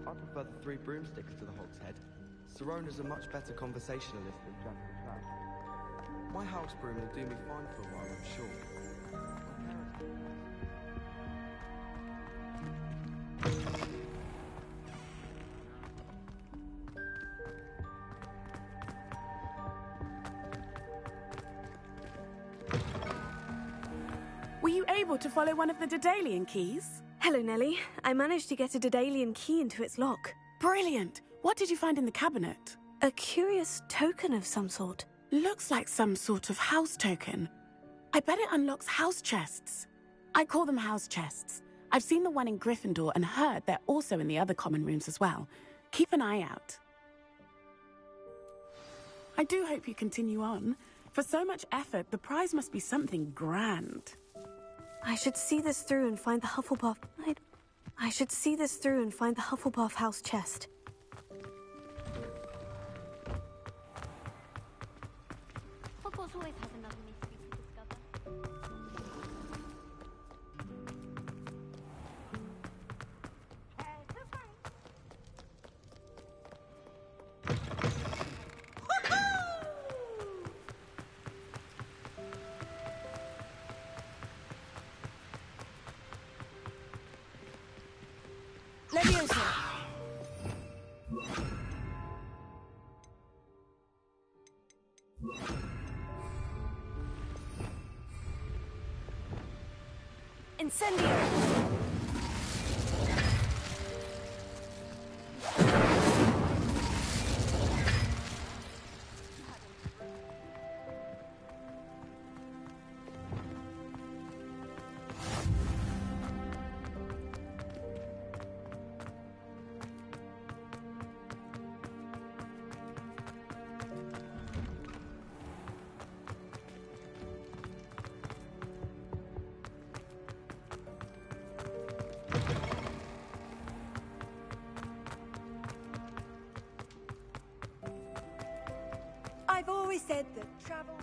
I prefer the three broomsticks to the Hogshead. Sirona's a much better conversationalist than Jack the Trap. My house broom will do me fine for a while, I'm sure. Were you able to follow one of the Daedalian keys? Hello, Nellie. I managed to get a Daedalian key into its lock. Brilliant! What did you find in the cabinet? A curious token of some sort. Looks like some sort of house token. I bet it unlocks house chests. I call them house chests. I've seen the one in Gryffindor and heard they're also in the other common rooms as well. Keep an eye out. I do hope you continue on. For so much effort, the prize must be something grand. I should see this through and find the Hufflepuff... I should see this through and find the Hufflepuff house chest. Hogwarts always has another mystery to discover. Leviosa! Incendio! I've always said that travel...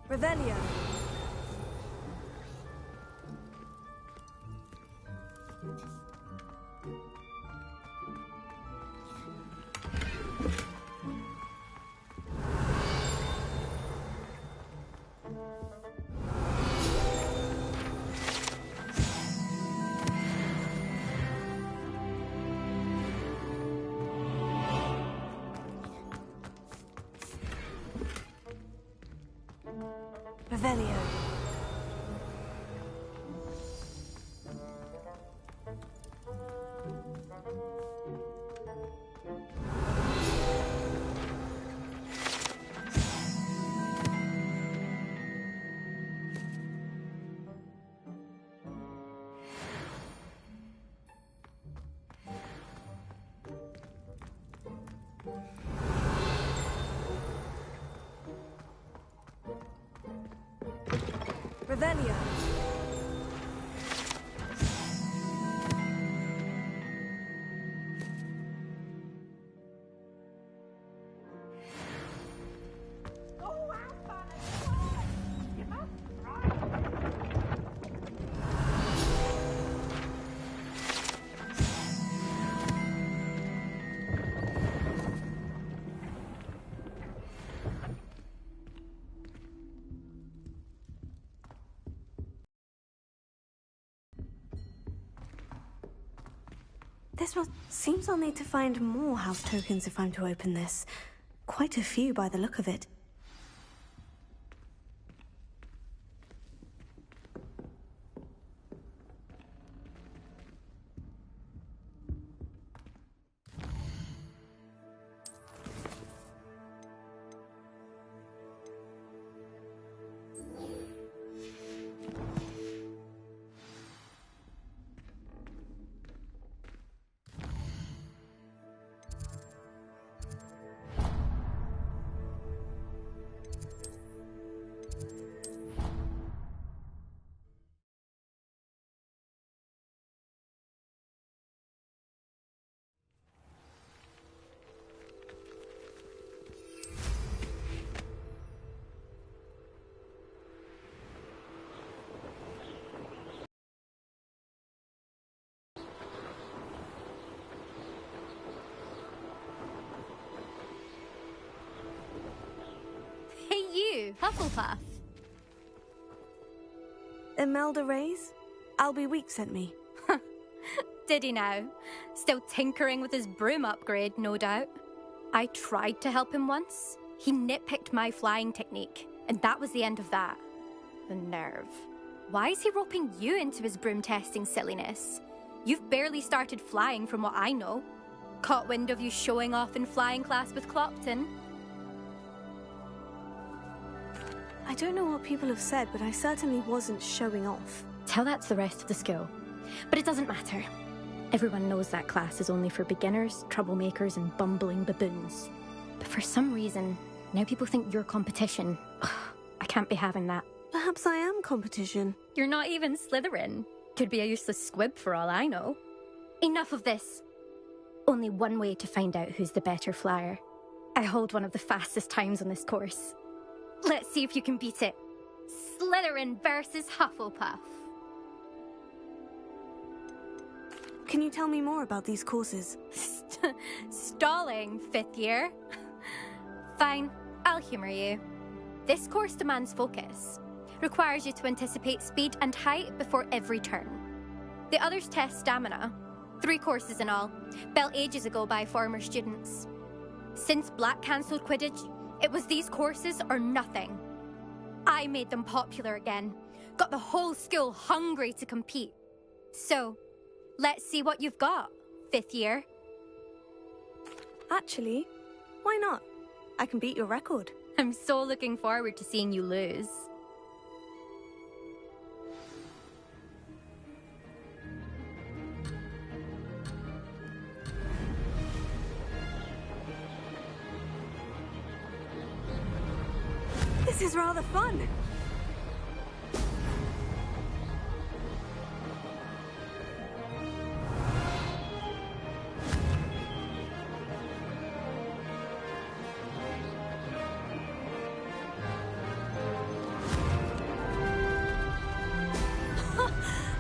Revelio. Revelio. Revelio. Seems I'll need to find more house tokens if I'm to open this. Quite a few by the look of it. Hufflepuff. Imelda Reyes? Albie Week sent me. Did he now? Still tinkering with his broom upgrade, no doubt. I tried to help him once. He nitpicked my flying technique, and that was the end of that. The nerve. Why is he roping you into his broom testing silliness? You've barely started flying from what I know. Caught wind of you showing off in flying class with Clopton. I don't know what people have said, but I certainly wasn't showing off. Tell that to the rest of the school. But it doesn't matter. Everyone knows that class is only for beginners, troublemakers, and bumbling baboons. But for some reason, now people think you're competition. Ugh, I can't be having that. Perhaps I am competition. You're not even Slytherin. Could be a useless squib for all I know. Enough of this. Only one way to find out who's the better flyer. I hold one of the fastest times on this course. Let's see if you can beat it. Slytherin versus Hufflepuff. Can you tell me more about these courses? Stalling, 5th year? Fine, I'll humour you. This course demands focus. Requires you to anticipate speed and height before every turn. The others test stamina. 3 courses in all, built ages ago by former students. Since Black cancelled Quidditch, it was these courses or nothing. I made them popular again. Got the whole school hungry to compete. So, let's see what you've got, 5th year. Actually, why not? I can beat your record. I'm so looking forward to seeing you lose. This is rather fun.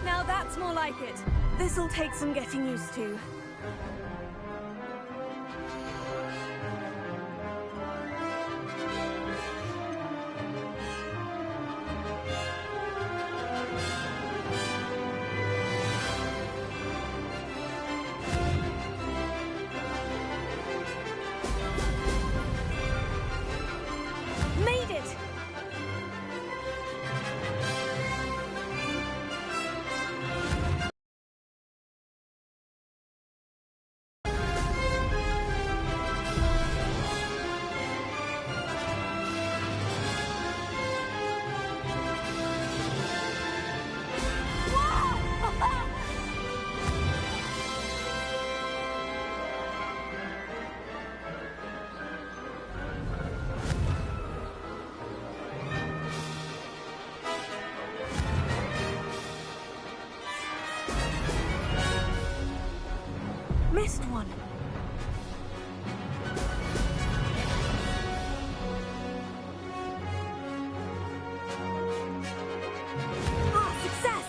Now that's more like it. This'll take some getting used to. Made it! Missed one. Ah, success!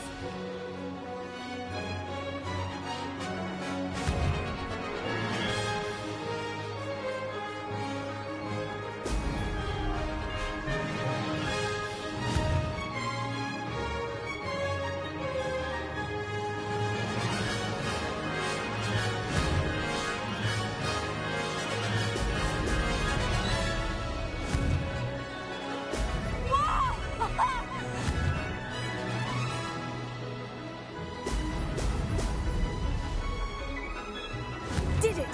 Did it!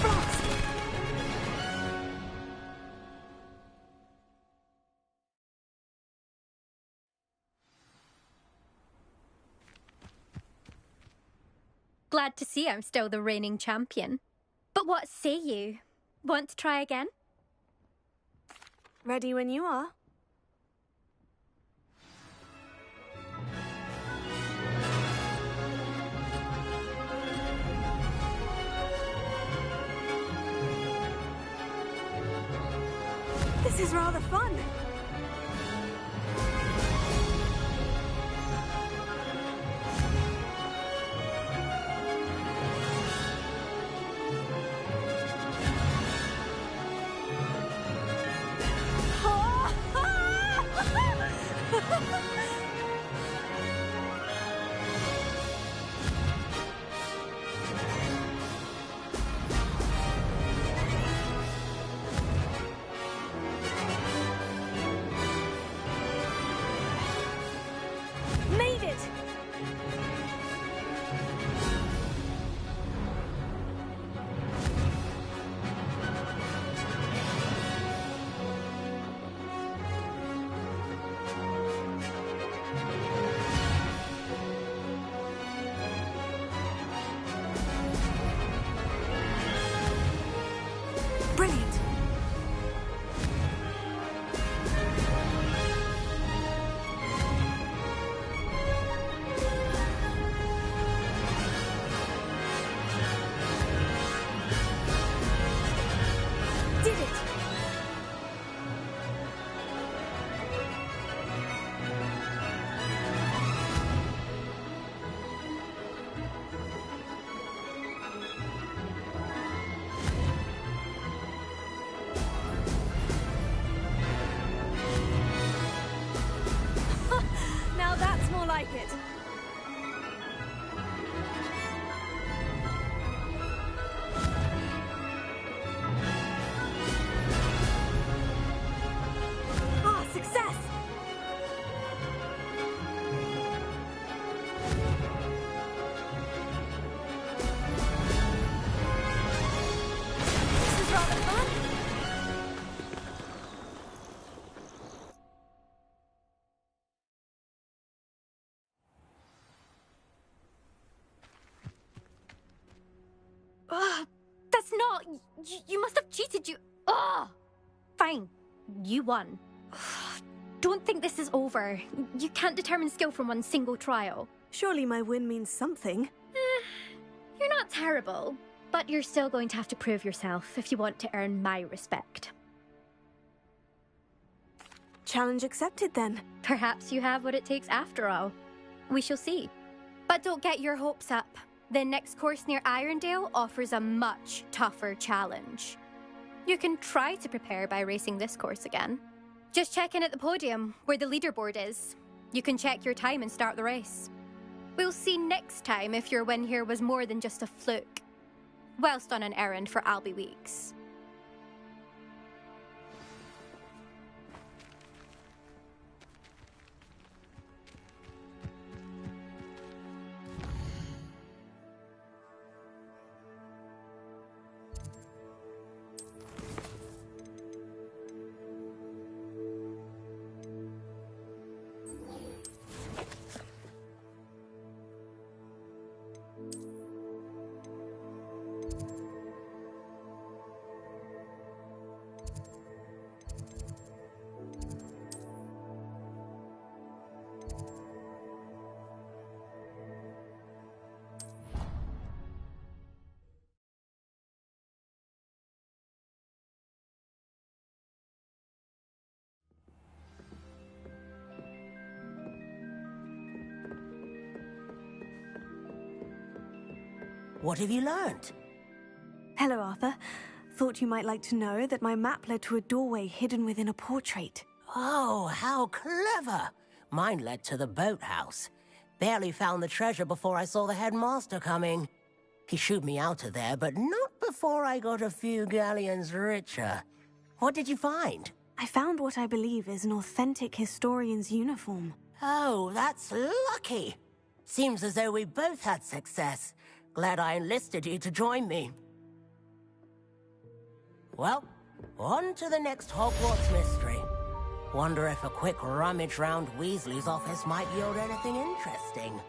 Frost! Glad to see I'm still the reigning champion. But what say you? Want to try again? Ready when you are. This is rather fun. Brilliant. Did it! Now that's more like it. Ah, success! This is rather fun. Ugh, that's not... You must have cheated, you... Ugh! Fine. You won. Ugh, don't think this is over. You can't determine skill from one single trial. Surely my win means something. You're not terrible, but you're still going to have to prove yourself if you want to earn my respect. Challenge accepted then. Perhaps you have what it takes after all. We shall see. But don't get your hopes up. The next course near Irondale offers a much tougher challenge. You can try to prepare by racing this course again. Just check in at the podium, where the leaderboard is. You can check your time and start the race. We'll see next time if your win here was more than just a fluke. Whilst on an errand for Albie Weeks. What have you learnt? Hello, Arthur. Thought you might like to know that my map led to a doorway hidden within a portrait. Oh, how clever! Mine led to the boathouse. Barely found the treasure before I saw the headmaster coming. He shooed me out of there, but not before I got a few galleons richer. What did you find? I found what I believe is an authentic historian's uniform. Oh, that's lucky. Seems as though we both had success. Glad I enlisted you to join me. Well, on to the next Hogwarts mystery. Wonder if a quick rummage round Weasley's office might yield anything interesting.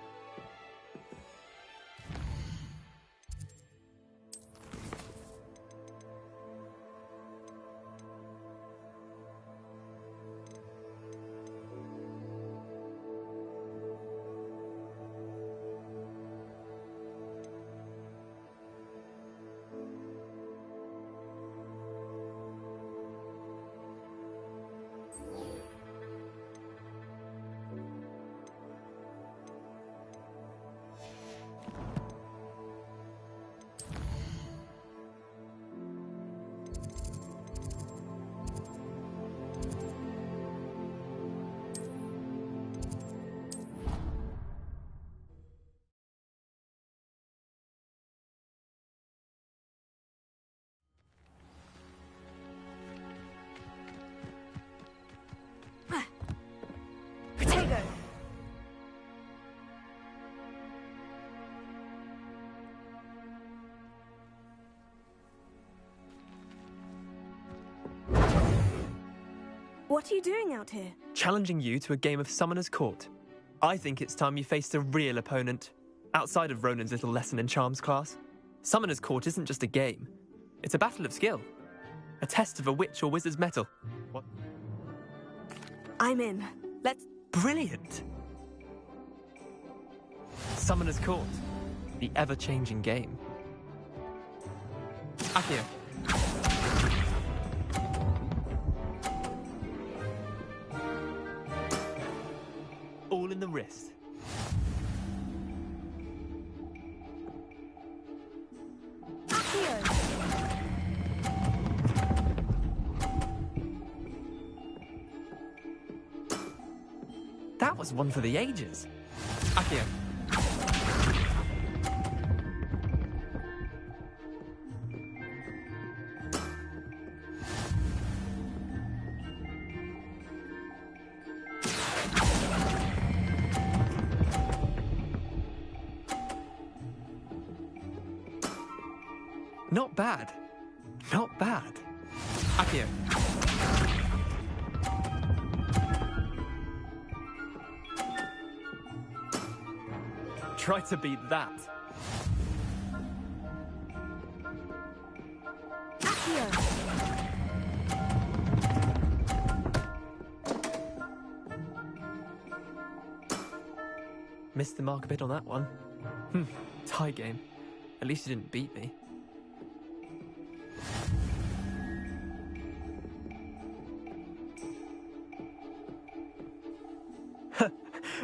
Protego! What are you doing out here? Challenging you to a game of Summoner's Court. I think it's time you faced a real opponent, outside of Ronan's little lesson in charms class. Summoner's Court isn't just a game. It's a battle of skill. A test of a witch or wizard's mettle. What? I'm in. Let's... Brilliant! Summoner's Court. The ever-changing game. Accio. All in the wrist. That was one for the ages. Accio. Not bad. Not bad. Accio. Try to beat that. Missed the mark a bit on that one. Tie game. At least you didn't beat me.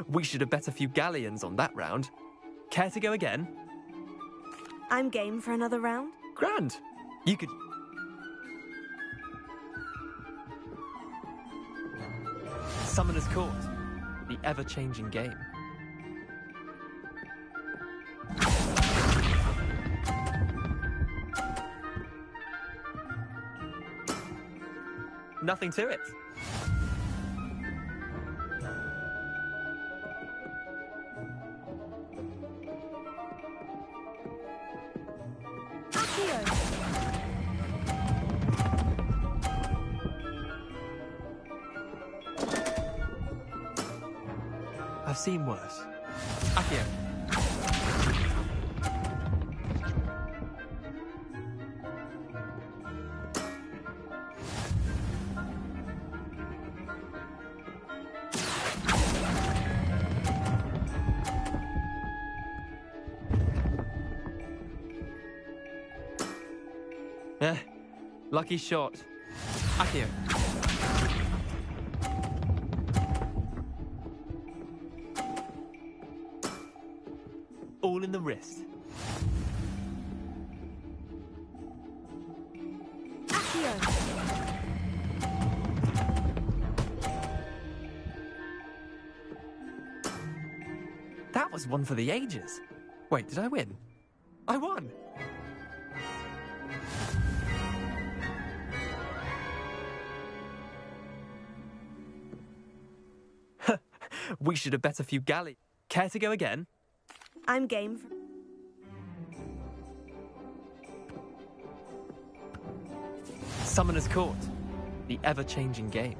We should have bet a few galleons on that round. Care to go again? I'm game for another round. Grand. You could... Summoner's Court. The ever-changing game. Nothing to it. I've seen worse. Accio. Lucky shot. Accio. All in the wrist. That was one for the ages. Wait, did I win? I won! We should have bet a few galleys. Care to go again? I'm game for... Summoner's Court. The ever-changing game.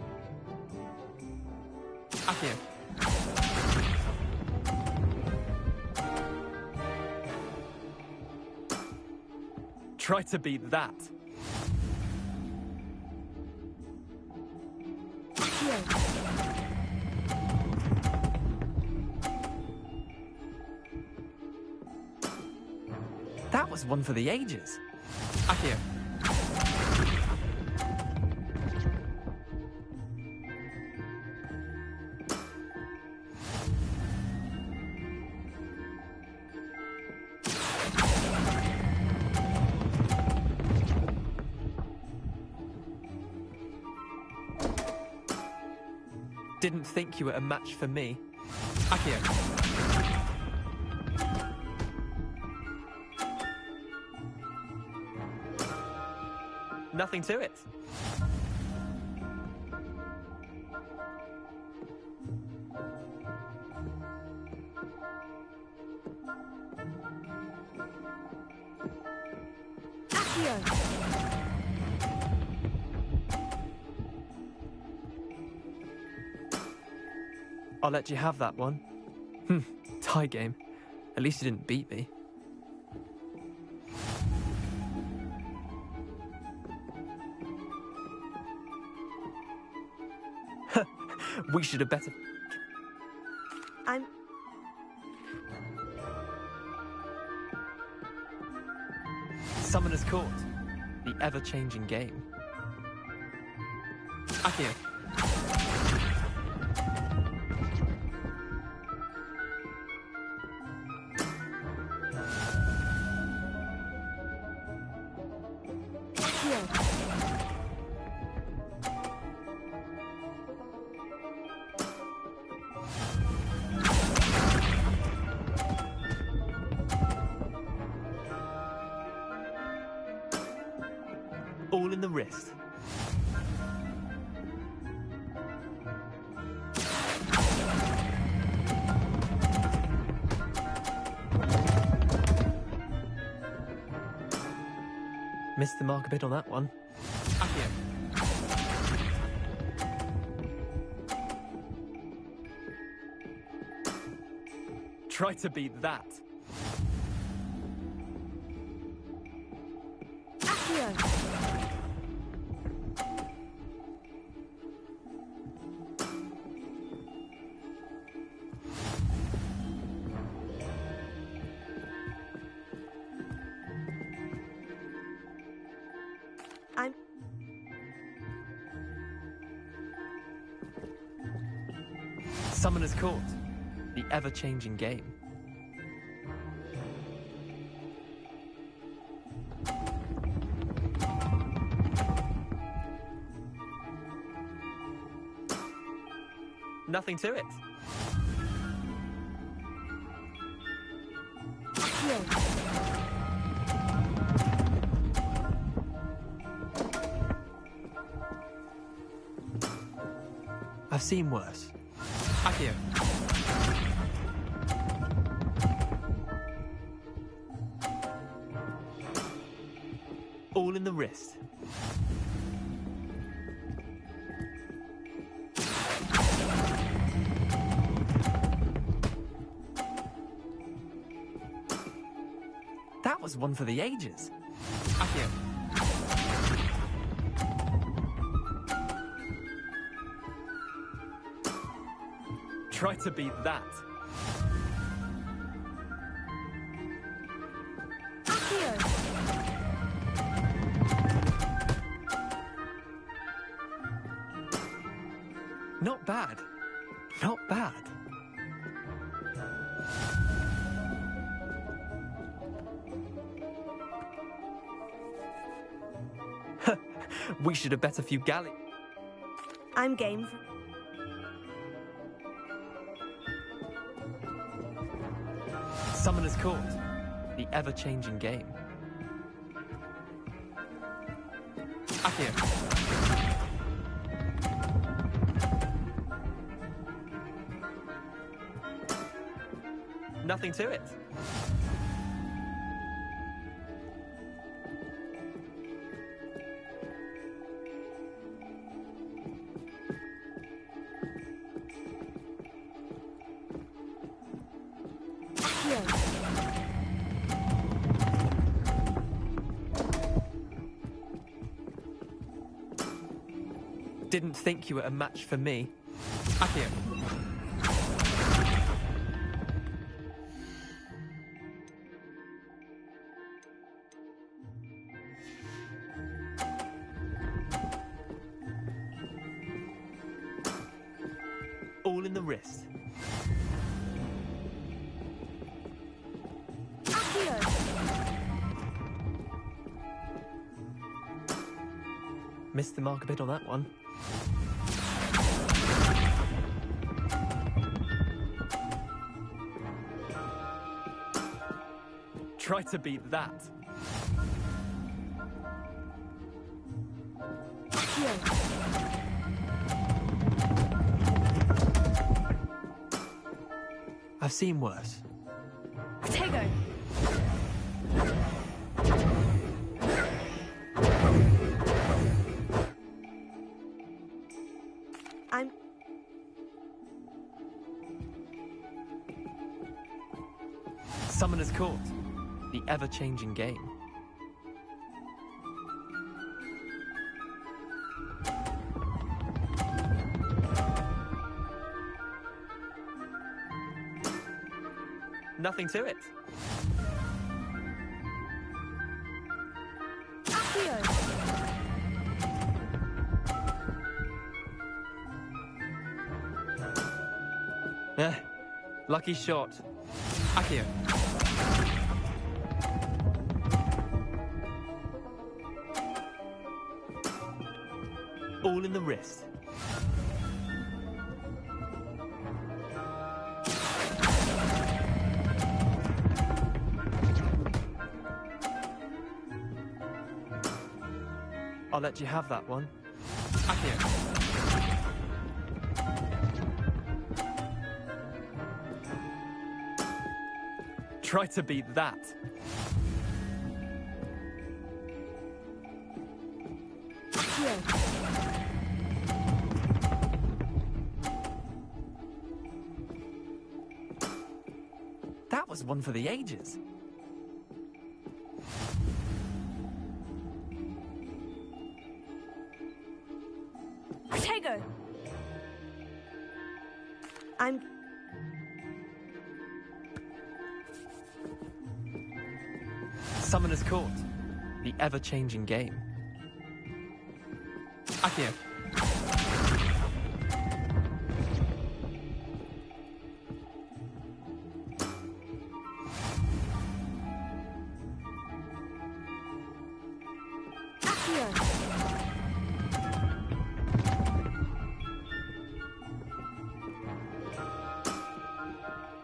Accio. Try to beat that. That was one for the ages. Accio. Didn't think you were a match for me. Accio. Nothing to it. I'll let you have that one. Tie game. At least you didn't beat me. We should have better... I'm... Summoner's Court. The ever-changing game. Accio. All in the wrist. Missed the mark a bit on that one. Accio. Try to beat that. Accio! I'm... Summoner's Court. The ever-changing game. Nothing to it. I've seen worse. Accio. All in the wrist. That was one for the ages. Accio. Try to beat that. Accio! Not bad. Not bad. We should have bet a few galley. I'm game for... Summoner's Court. The ever-changing game. Accio. Nothing to it. Didn't think you were a match for me. Accio. All in the wrist. Missed the mark a bit on that one. Try to beat that. I've seen worse. Tego! I'm... Summoner's Court. The ever-changing game. Nothing to it. Lucky shot. Accio. All in the wrist. I'll let you have that one. Accio. Try to beat that. That was one for the ages. Protego! I'm... Summoner's Court. The ever-changing game. Accio.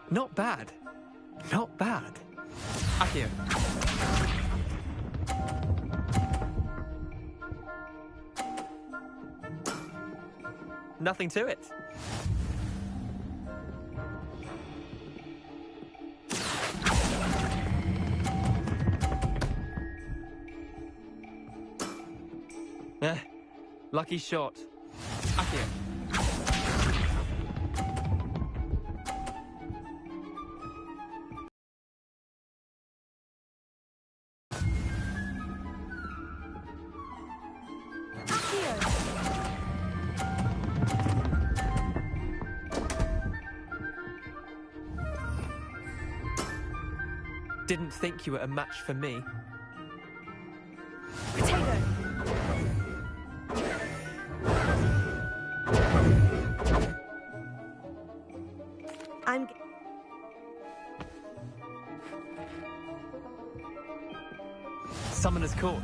Not bad. Not bad. Accio. Nothing to it. Lucky shot. Accio. Didn't think you were a match for me. Protego! I'm... Summoner's Court.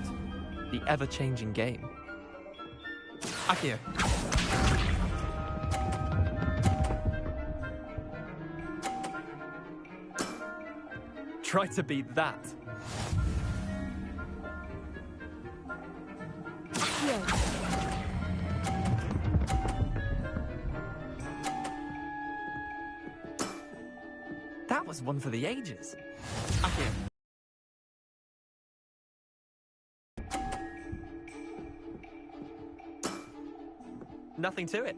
The ever-changing game. Accio. Try to beat that. That was one for the ages. Accio. Nothing to it.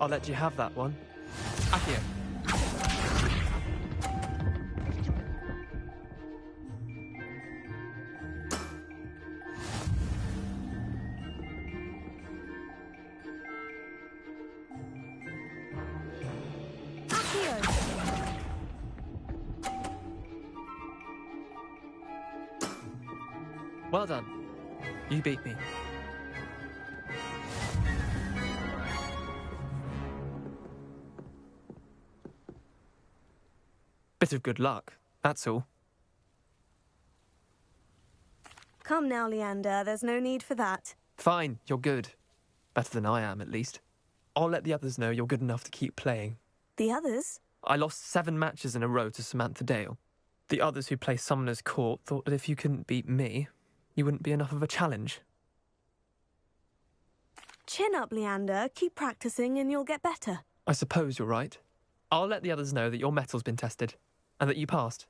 I'll let you have that one. Accio. Well done. You beat me. Bit of good luck, that's all. Come now, Leander, there's no need for that. Fine, you're good. Better than I am, at least. I'll let the others know you're good enough to keep playing. The others? I lost 7 matches in a row to Samantha Dale. The others who play Summoner's Court thought that if you couldn't beat me, you wouldn't be enough of a challenge. Chin up, Leander. Keep practicing and you'll get better. I suppose you're right. I'll let the others know that your metal's been tested, and that you passed.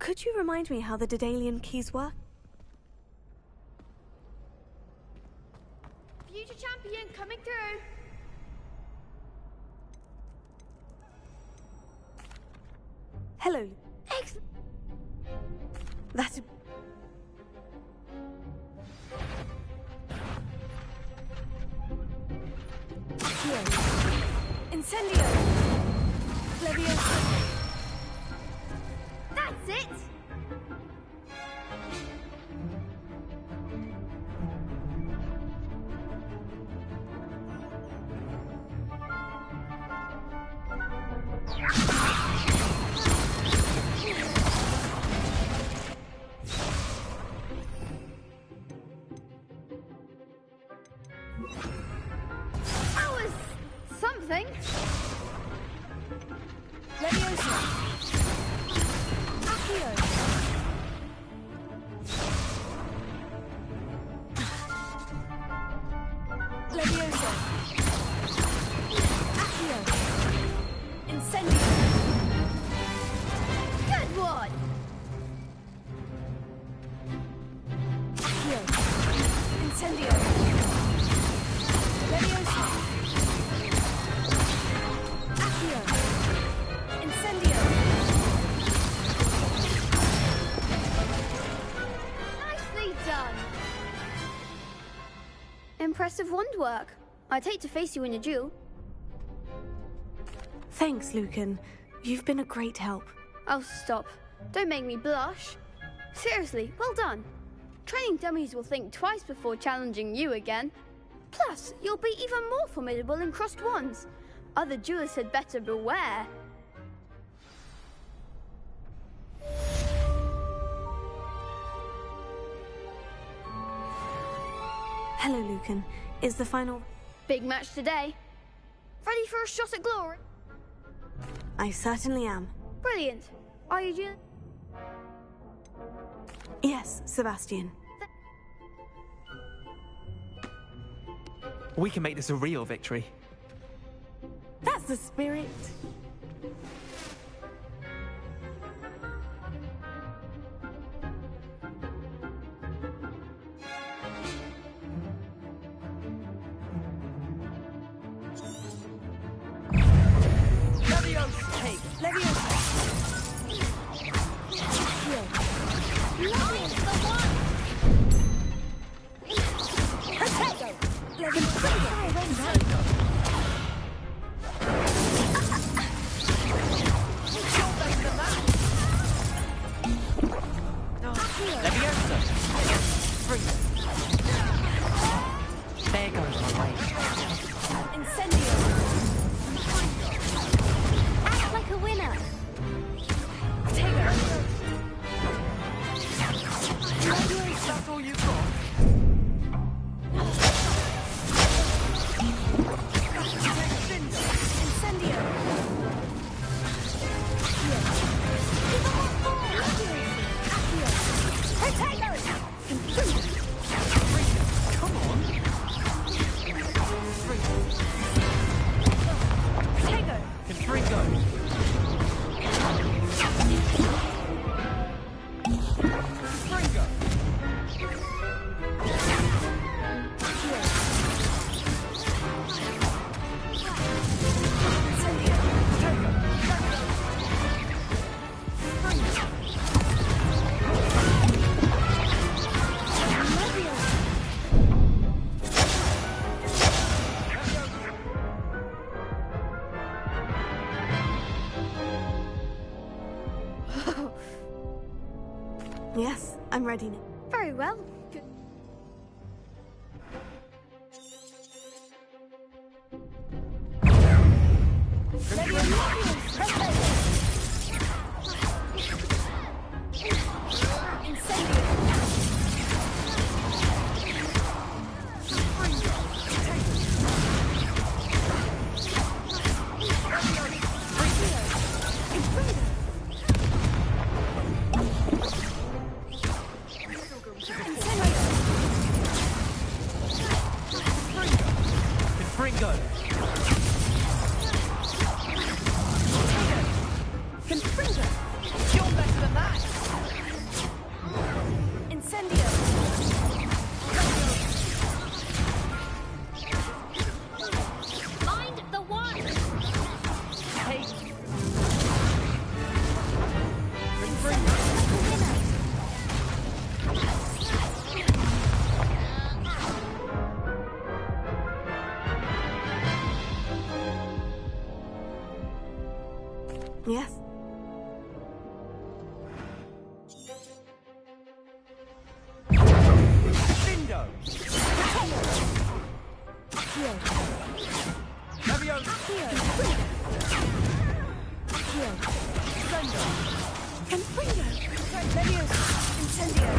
Could you remind me how the Daedalian keys work? Future champion coming through. Hello. Excellent. That's... Accio. Incendio. Leviosa. That's it. That was something. Leviosa. Accio. Leviosa. Accio. Incendio. Good one. Accio. Incendio. Leviosa. Accio. Incendio. Nicely done. Impressive wand work. I'd hate to face you in a duel. Thanks, Lucan. You've been a great help. Oh, stop. Don't make me blush. Seriously, well done. Training dummies will think twice before challenging you again. Plus, you'll be even more formidable in crossed wands. Other duelists had better beware. Hello, Lucan. Is the final... Big match today. Ready for a shot at glory? I certainly am. Brilliant. Are you dueling? Yes, Sebastian. We can make this a real victory. That's the spirit. There goes my way. Incendio. Act like a winner. That's all you got? Incendio. Come on. Confringo. Confringo. Yes, I'm ready now. Very well. Good. Confringo. Confringo. You're better than that. Accio. Leviosa! Accio. Accio. Thunder. Confringo! Leviosa. Incendio.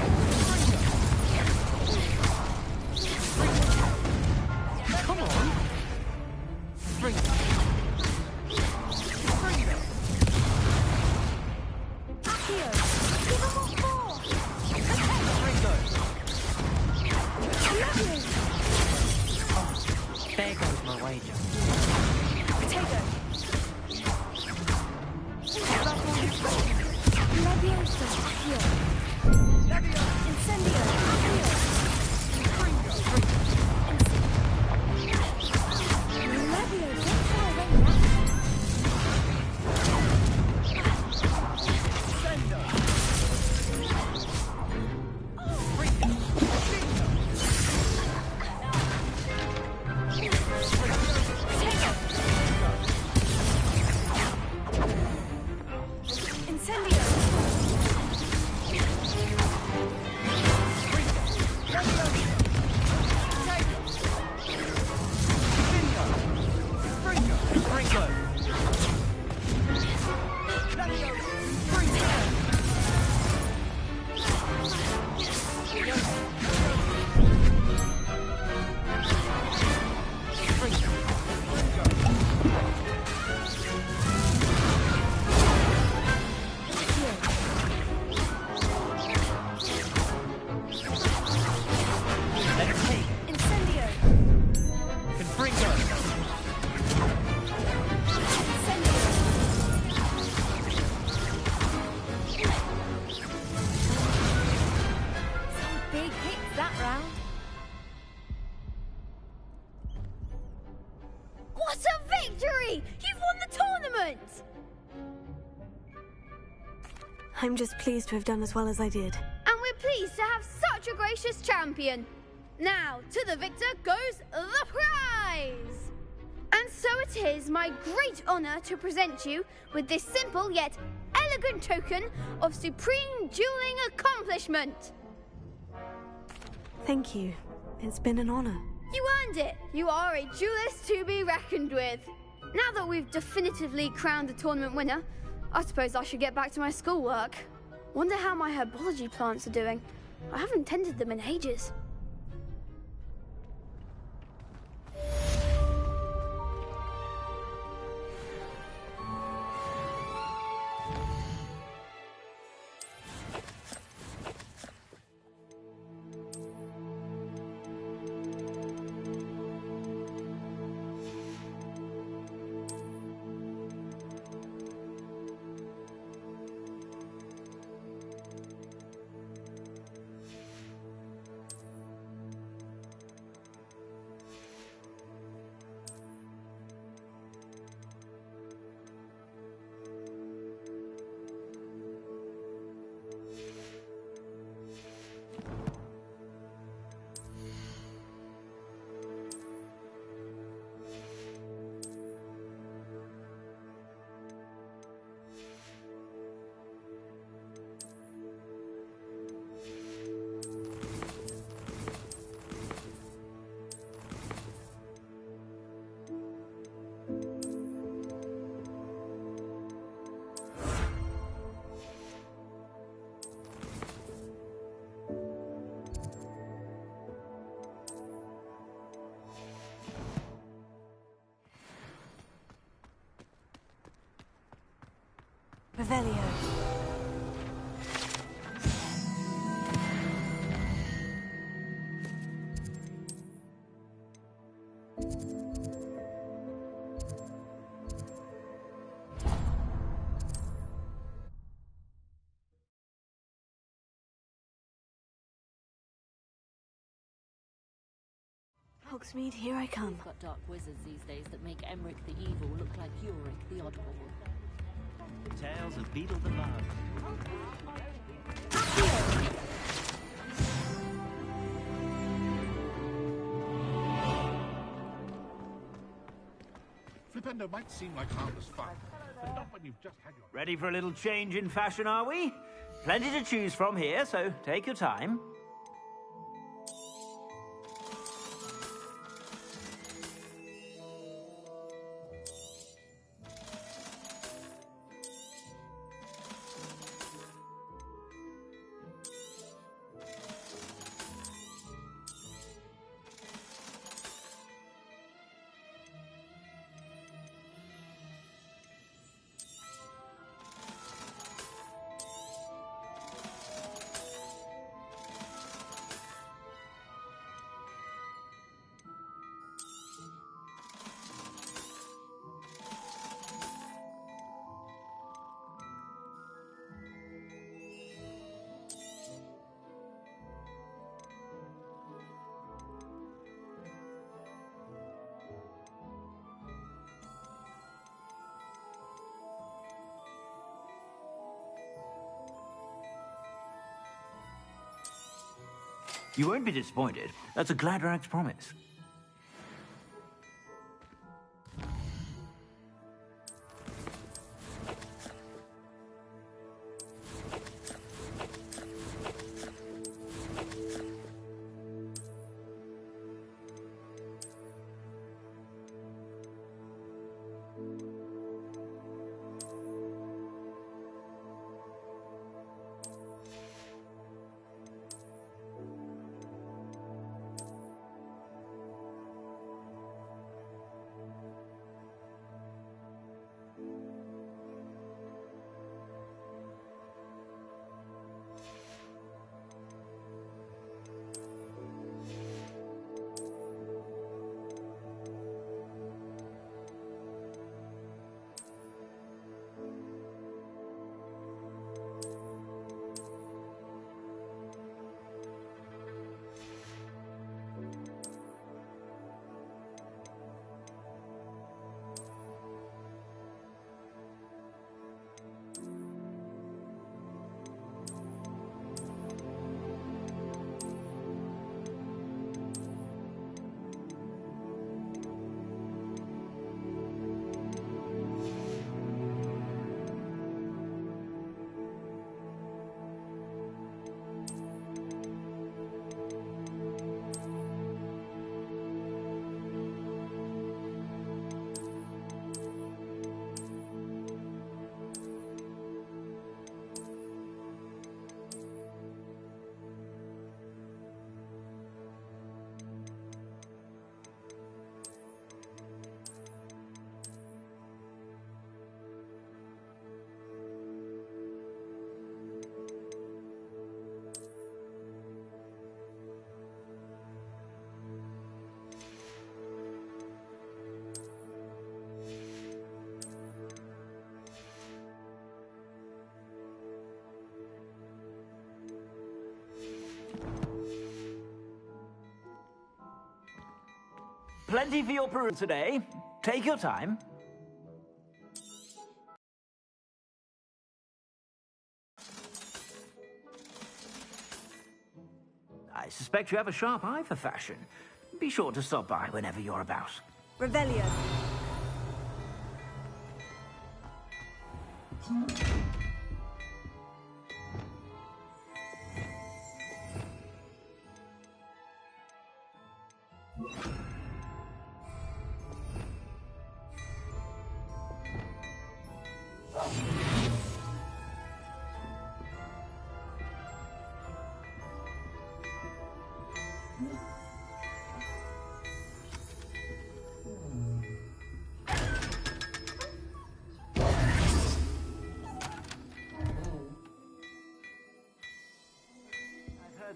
Come on! Spring! Springo! Accio. Give them what for. Springo! Leviosa. There goes my wager. Potato. Leviosa. Accio. Leviosa! Incendio. Accio. Springo! Leviosa. Try them now. Sendo! Springo! Incendio. Springo! Springo! Leviosa! Springo! Incendio. Confringo! Some big hits that round. What a victory! You've won the tournament! I'm just pleased to have done as well as I did. And we're pleased to have such a gracious champion. Now, to the victor goes the prize! And so it is my great honour to present you with this simple yet elegant token of supreme dueling accomplishment. Thank you. It's been an honor. You earned it. You are a duelist to be reckoned with. Now that we've definitively crowned the tournament winner, I suppose I should get back to my schoolwork. Wonder how my herbology plants are doing. I haven't tended them in ages. Revelio. Hogsmeade, here I come. We've got dark wizards these days that make Emmerich the Evil look like Yorick the Oddball. Tales of Beetle the Bard. Flipendo might seem like harmless fun, but not when you've just had your... Ready for a little change in fashion, are we? Plenty to choose from here, so take your time. You won't be disappointed. That's a Gladrag's promise. Plenty for your perusal today. Take your time. I suspect you have a sharp eye for fashion. Be sure to stop by whenever you're about. Revelio.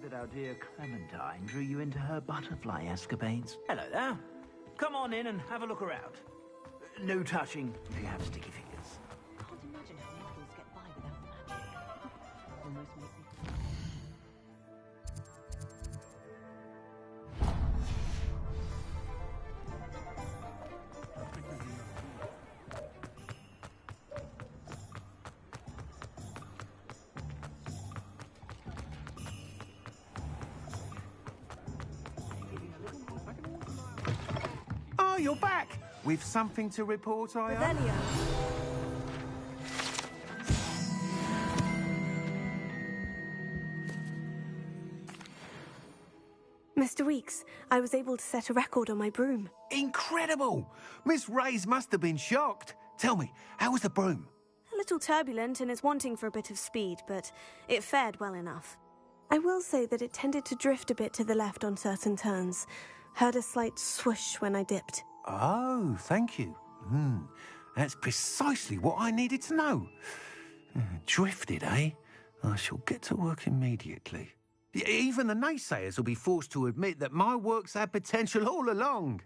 That our dear Clementine drew you into her butterfly escapades. Hello there. Come on in and have a look around. No touching if you have sticky fingers. Can't imagine how models get by without magic. Almost makes me... Oh, you're back! With something to report, I am? Revelio. Mr. Weeks, I was able to set a record on my broom. Incredible! Miss Reyes must have been shocked. Tell me, how was the broom? A little turbulent and is wanting for a bit of speed, but it fared well enough. I will say that it tended to drift a bit to the left on certain turns. Heard a slight swoosh when I dipped. Oh, thank you. That's precisely what I needed to know. Drifted, eh? I shall get to work immediately. Even the naysayers will be forced to admit that my work's had potential all along.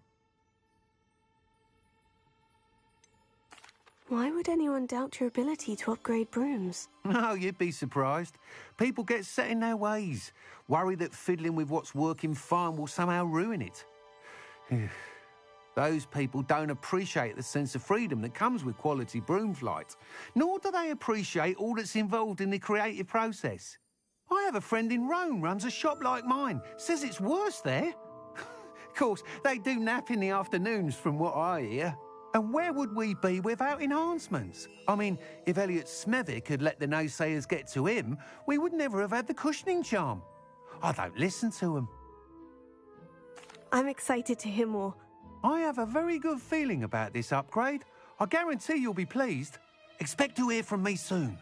Why would anyone doubt your ability to upgrade brooms? No, you'd be surprised. People get set in their ways, worry that fiddling with what's working fine will somehow ruin it. Those people don't appreciate the sense of freedom that comes with quality broom flight, nor do they appreciate all that's involved in the creative process. I have a friend in Rome runs a shop like mine. Says it's worse there. Of course, they do nap in the afternoons from what I hear. And where would we be without enhancements? I mean, if Elliot Smethwick had let the naysayers get to him, we would never have had the cushioning charm. I don't listen to them. I'm excited to hear more. I have a very good feeling about this upgrade. I guarantee you'll be pleased. Expect to hear from me soon.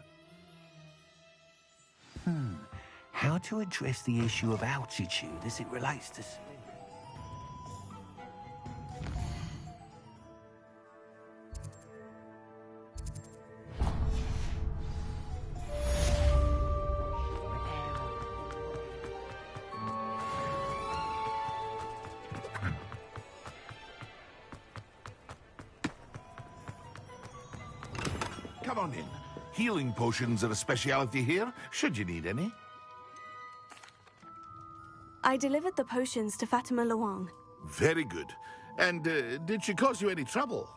How to address the issue of altitude as it relates to sleep? Come on in. Healing potions are a speciality here, should you need any. I delivered the potions to Fatima Luang. Very good. And did she cause you any trouble?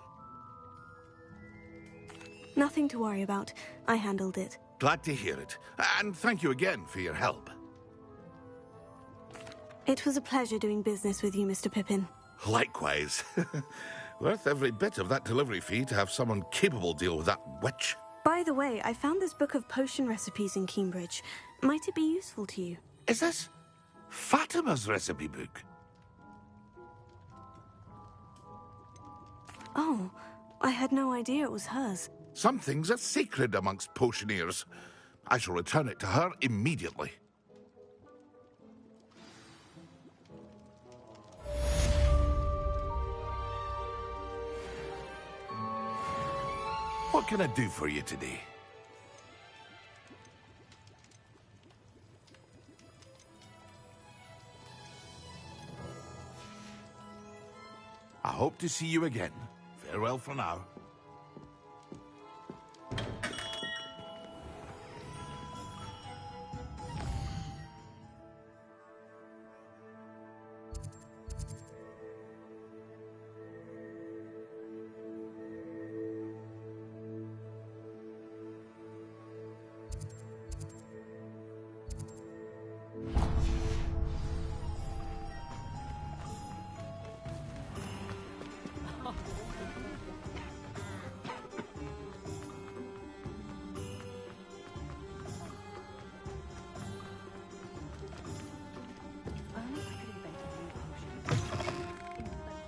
Nothing to worry about. I handled it. Glad to hear it. And thank you again for your help. It was a pleasure doing business with you, Mr. Pippin. Likewise. Worth every bit of that delivery fee to have someone capable deal with that witch. By the way, I found this book of potion recipes in Cambridge. Might it be useful to you? Is this Fatima's recipe book? Oh, I had no idea it was hers. Some things are sacred amongst potioneers. I shall return it to her immediately. What can I do for you today? I hope to see you again. Farewell for now.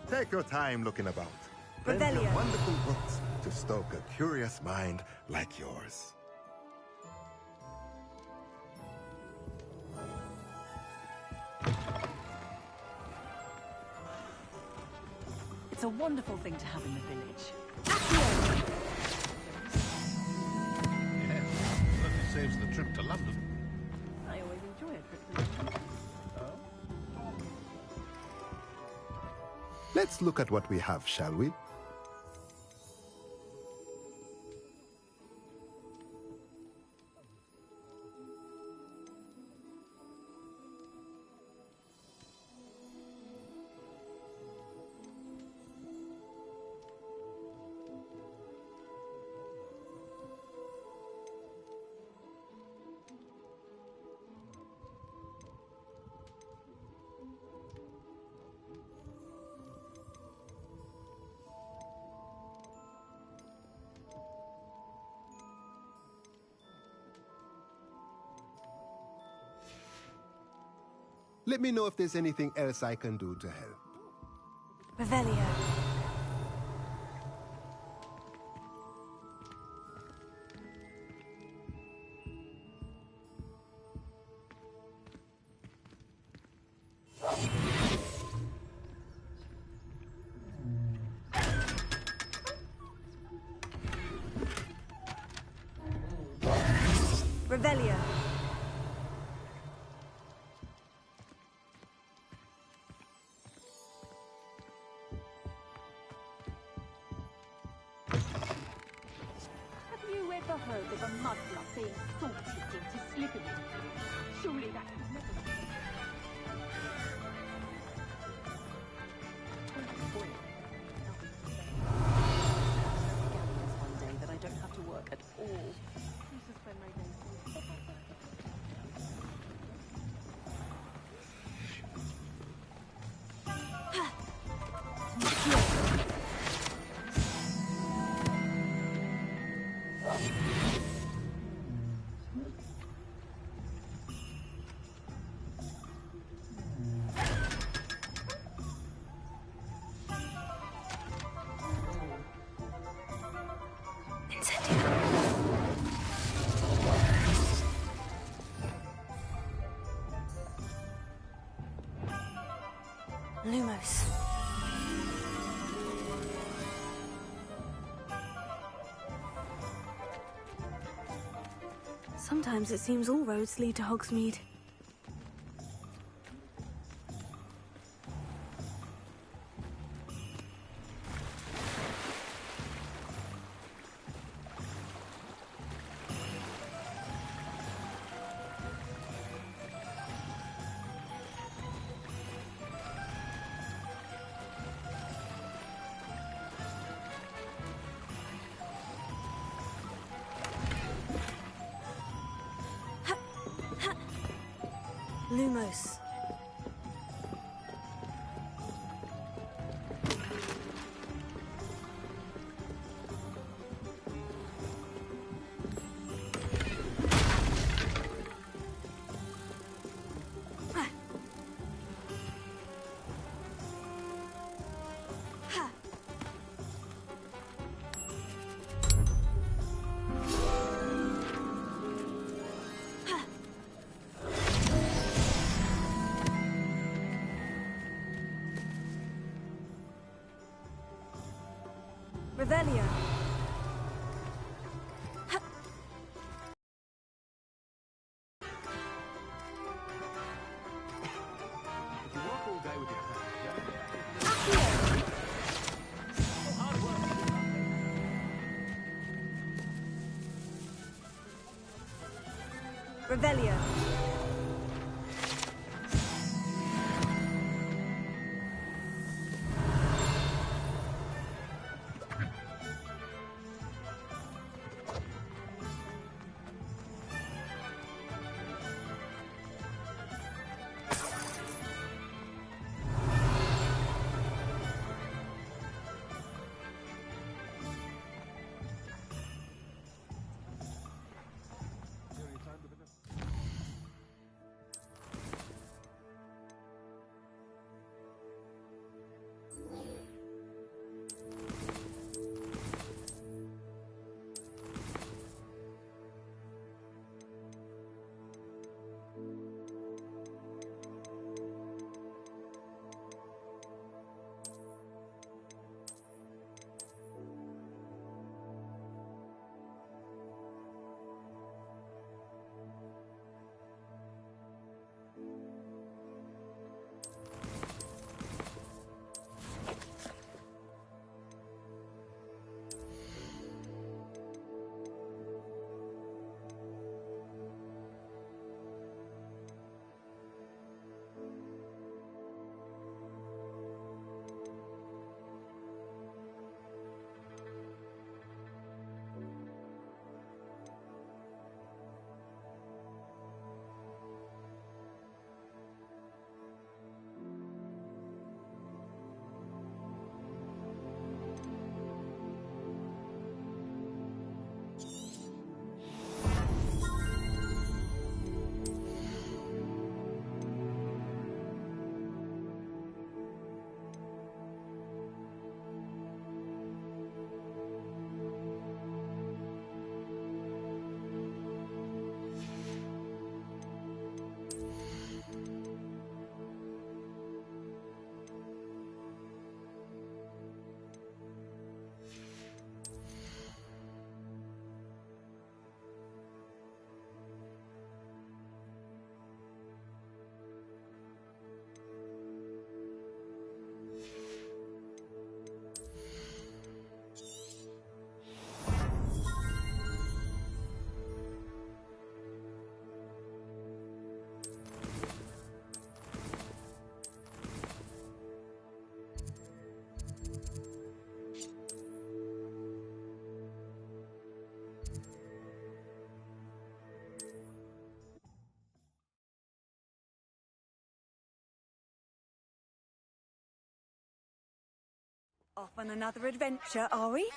Take your time looking about. Plenty Revelio. of wonderful books to stoke a curious mind like yours. It's a wonderful thing to have in the village. Yeah, certainly saves the trip to London. I always enjoy a trip to London. Let's look at what we have, shall we? Let me know if there's anything else I can do to help. Revelio. Revelio. Have you ever heard of a mudblood being salted into slippery? Surely that has never one day that I don't have to work at all. Lumos. Sometimes it seems all roads lead to Hogsmeade. Lumos. Revelio. If you walk all day with your hands, Revelio. Off on another adventure, are we?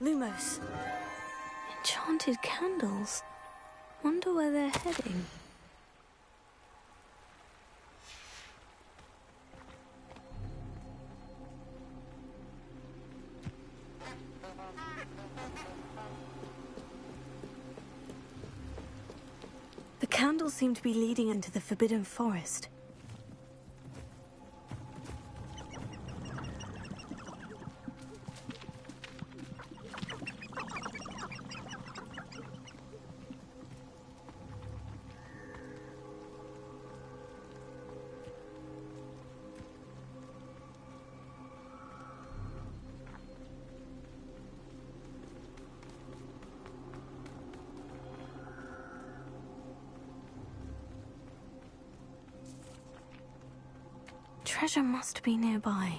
Lumos. Enchanted candles. Wonder where they're heading. The candles seem to be leading into the Forbidden Forest. Treasure must be nearby.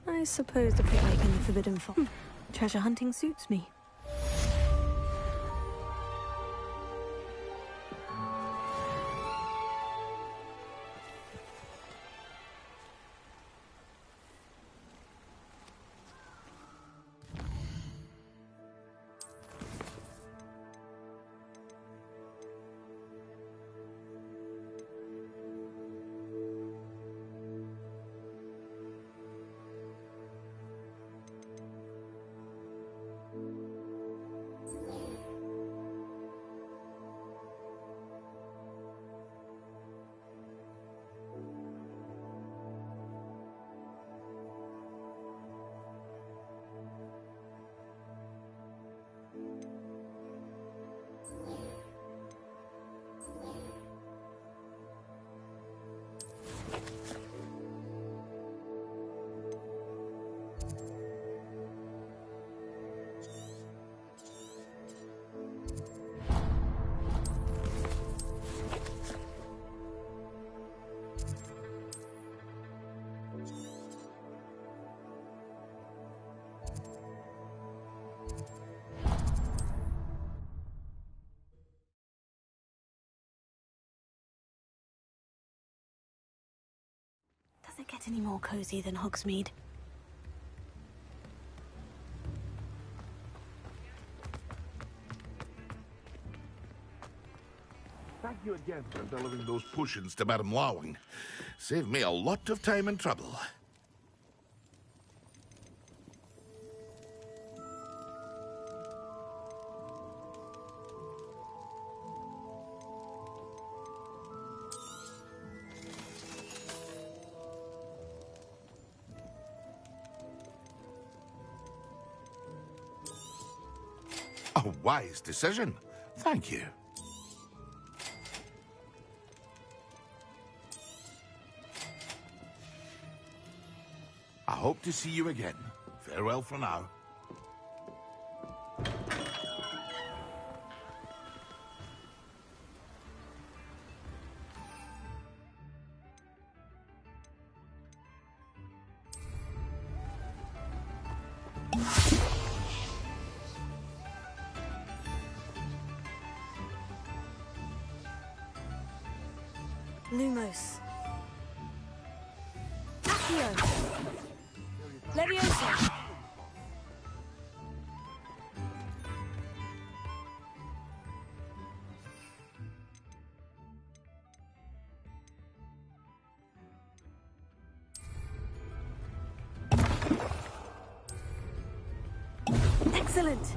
I suppose the picnic in the Forbidden Forest. Treasure hunting suits me. Doesn't get any more cozy than Hogsmeade. Thank you again for delivering those potions to Madame Lawing. Saved me a lot of time and trouble. A wise decision. Thank you. I hope to see you again. Farewell for now. Lumos. Accio. Leviosa. Excellent.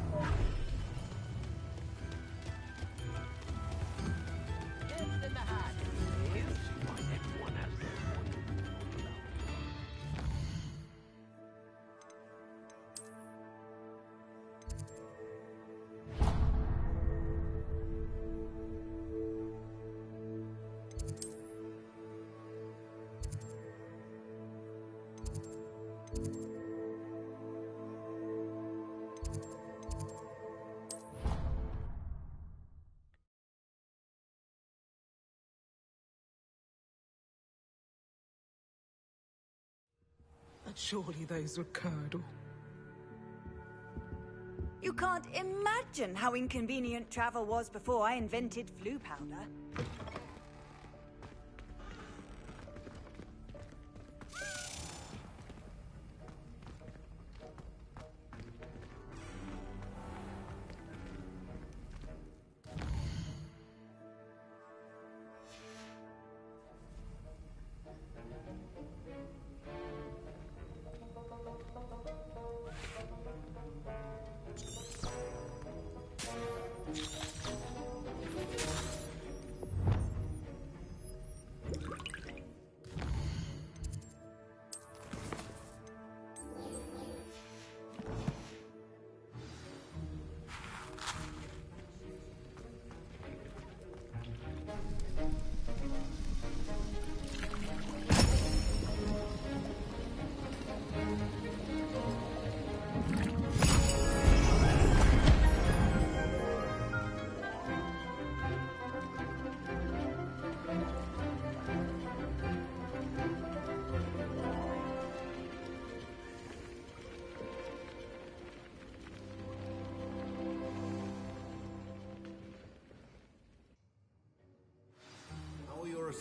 But surely those were curdle. You can't imagine how inconvenient travel was before I invented flu powder.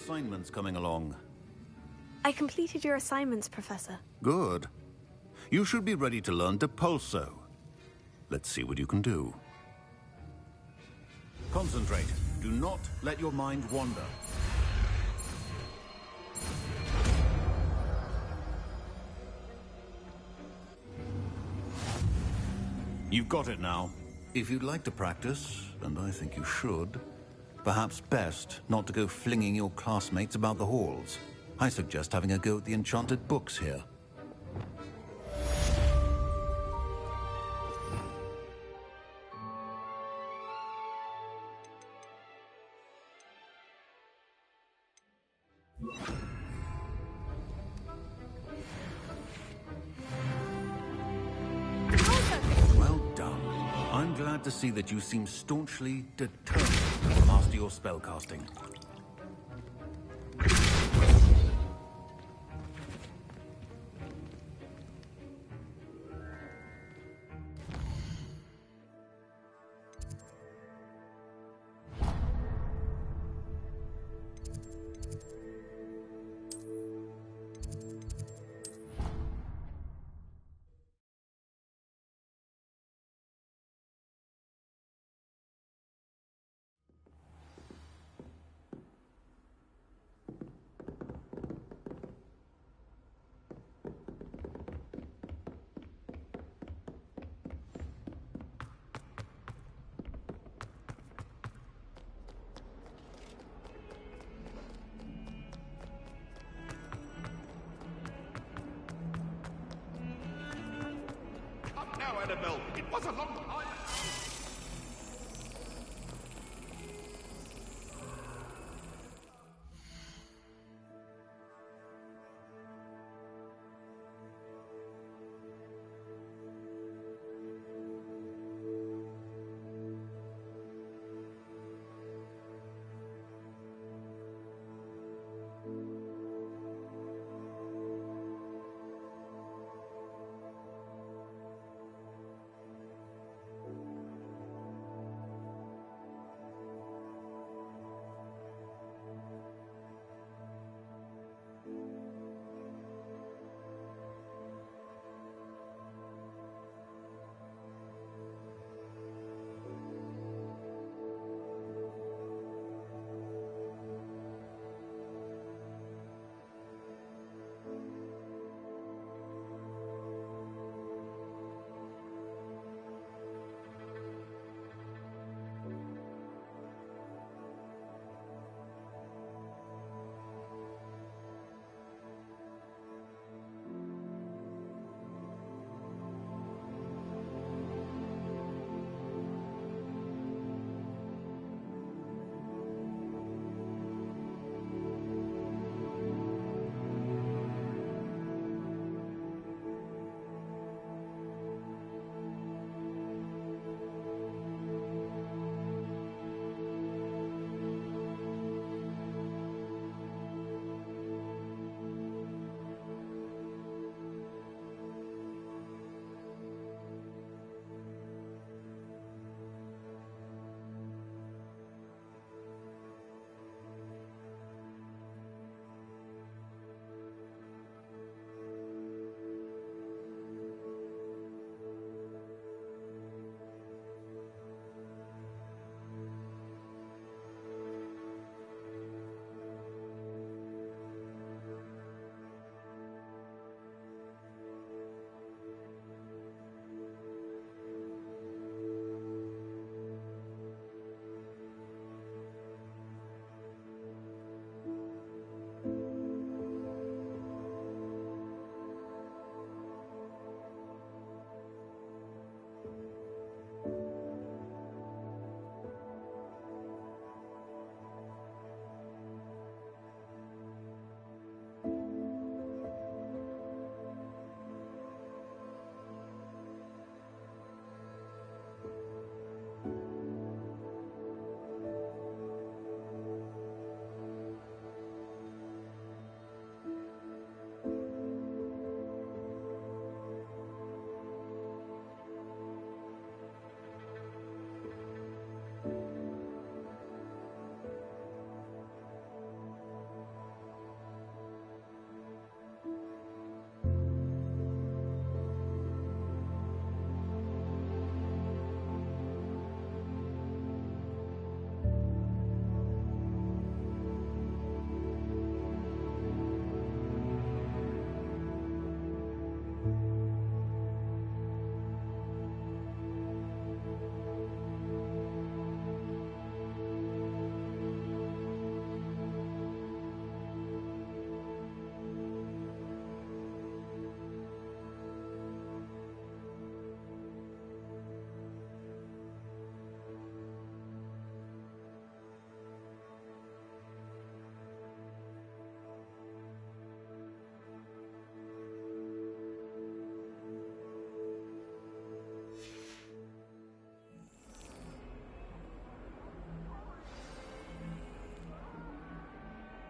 assignments coming along? I completed your assignments, Professor. Good. You should be ready to learn Depulso. Let's see what you can do. Concentrate. Do not let your mind wander. You've got it now. If you'd like to practice, and I think you should, perhaps best not to go flinging your classmates about the halls. I suggest having a go at the enchanted books here. Well done. I'm glad to see that you seem staunchly determined to master your spellcasting. Now, Annabelle, it was a long time.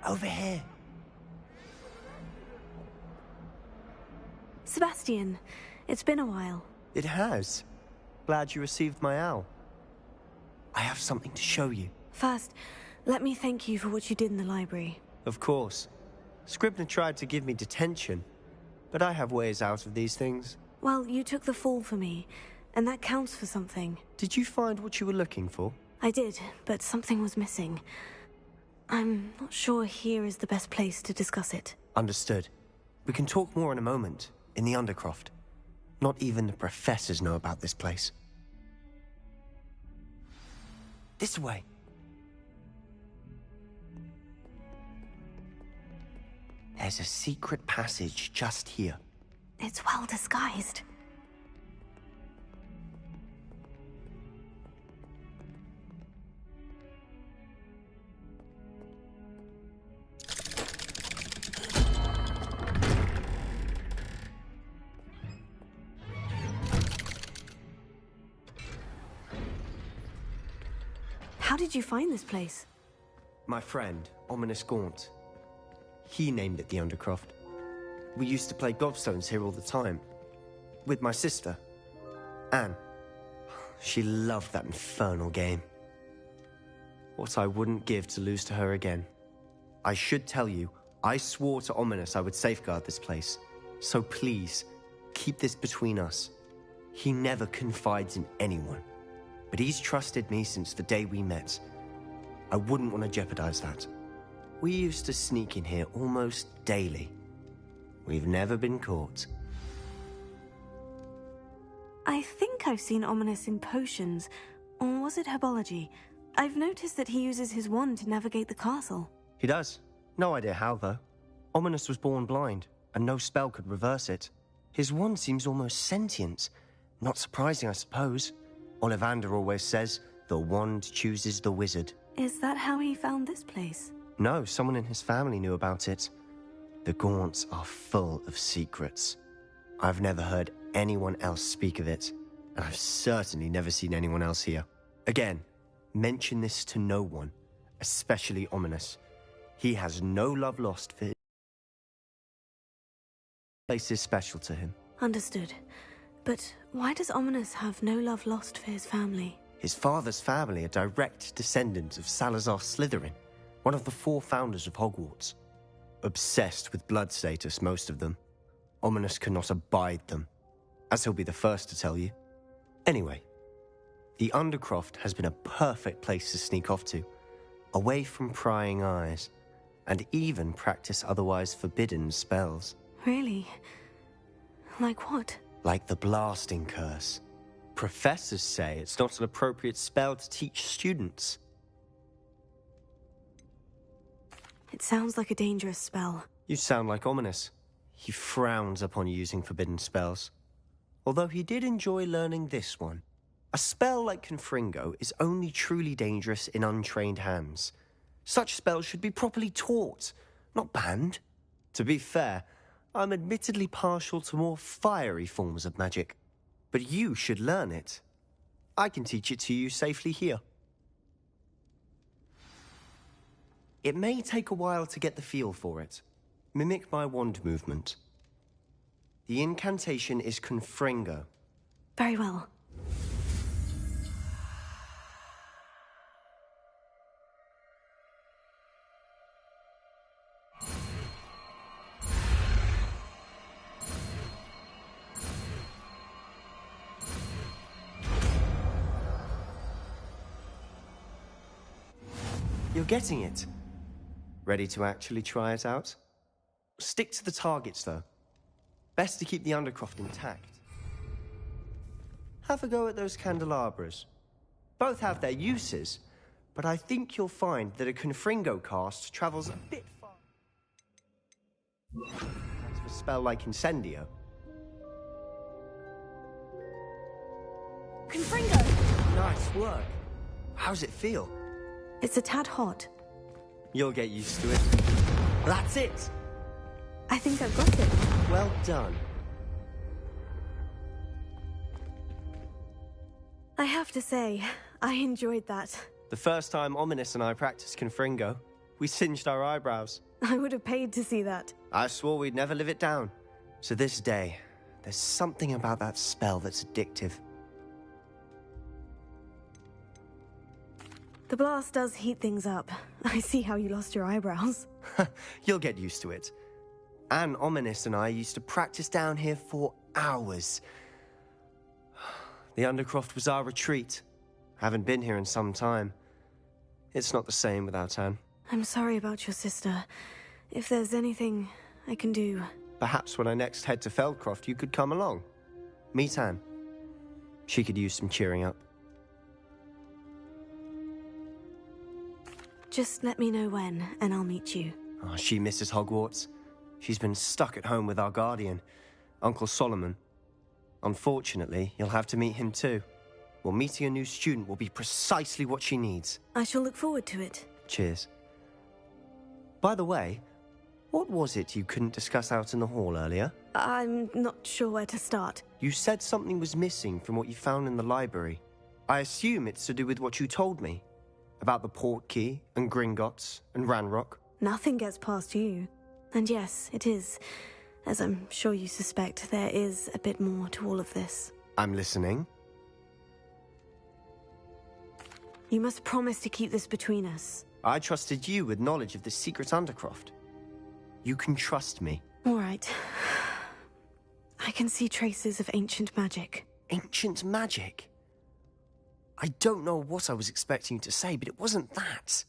Over here. Sebastian, it's been a while. It has. Glad you received my owl. I have something to show you. First, let me thank you for what you did in the library. Of course. Scribner tried to give me detention, but I have ways out of these things. Well, you took the fall for me, and that counts for something. Did you find what you were looking for? I did, but something was missing. I'm not sure here is the best place to discuss it. Understood. We can talk more in a moment, in the Undercroft. Not even the professors know about this place. This way. There's a secret passage just here. It's well disguised. How did you find this place? My friend, Ominous Gaunt. He named it the Undercroft. We used to play gobstones here all the time. With my sister, Anne. She loved that infernal game. What I wouldn't give to lose to her again. I should tell you, I swore to Ominous I would safeguard this place. So please, keep this between us. He never confides in anyone. But he's trusted me since the day we met. I wouldn't want to jeopardize that. We used to sneak in here almost daily. We've never been caught. I think I've seen Ominous in potions, or was it herbology? I've noticed that he uses his wand to navigate the castle. He does. No idea how, though. Ominous was born blind, and no spell could reverse it. His wand seems almost sentient. Not surprising, I suppose. Ollivander always says, the wand chooses the wizard. Is that how he found this place? No, someone in his family knew about it. The Gaunts are full of secrets. I've never heard anyone else speak of it, and I've certainly never seen anyone else here. Again, mention this to no one, especially Ominous. He has no love lost for it. This place is special to him. Understood. But why does Ominous have no love lost for his family? His father's family are direct descendants of Salazar Slytherin, one of the 4 founders of Hogwarts. Obsessed with blood status, most of them. Ominous cannot abide them, as he'll be the first to tell you. Anyway, the Undercroft has been a perfect place to sneak off to, away from prying eyes, and even practice otherwise forbidden spells. Really? Like what? Like the blasting curse. Professors say it's not an appropriate spell to teach students. It sounds like a dangerous spell. You sound like Ominous. He frowns upon using forbidden spells. Although he did enjoy learning this one. A spell like Confringo is only truly dangerous in untrained hands. Such spells should be properly taught, not banned. To be fair, I'm admittedly partial to more fiery forms of magic. But you should learn it. I can teach it to you safely here. It may take a while to get the feel for it. Mimic my wand movement. The incantation is Confringo. Very well. You're getting it. Ready to actually try it out? Stick to the targets, though. Best to keep the Undercroft intact. Have a go at those candelabras. Both have their uses, but I think you'll find that a Confringo cast travels a bit far. As for a spell like Incendio. Confringo! Nice work. How's it feel? It's a tad hot. You'll get used to it. That's it! I think I've got it. Well done. I have to say, I enjoyed that. The first time Ominous and I practiced Confringo, We singed our eyebrows. I would have paid to see that. I swore we'd never live it down. So this day, there's something about that spell that's addictive. The blast does heat things up. I see how you lost your eyebrows. You'll get used to it. Anne, Ominous, and I used to practice down here for hours. The Undercroft was our retreat. Haven't been here in some time. It's not the same without Anne. I'm sorry about your sister. If there's anything I can do... Perhaps when I next head to Feldcroft, you could come along. Meet Anne. She could use some cheering up. Just let me know when, and I'll meet you. Oh, she misses Hogwarts. She's been stuck at home with our guardian, Uncle Solomon. Unfortunately, you'll have to meet him too. Well, meeting a new student will be precisely what she needs. I shall look forward to it. Cheers. By the way, what was it you couldn't discuss out in the hall earlier? I'm not sure where to start. You said something was missing from what you found in the library. I assume it's to do with what you told me. About the Portkey, and Gringotts, and Ranrock. Nothing gets past you. And yes, it is. As I'm sure you suspect, there is a bit more to all of this. I'm listening. You must promise to keep this between us. I trusted you with knowledge of the secret Undercroft. You can trust me. All right. I can see traces of ancient magic. Ancient magic? I don't know what I was expecting you to say, but it wasn't that.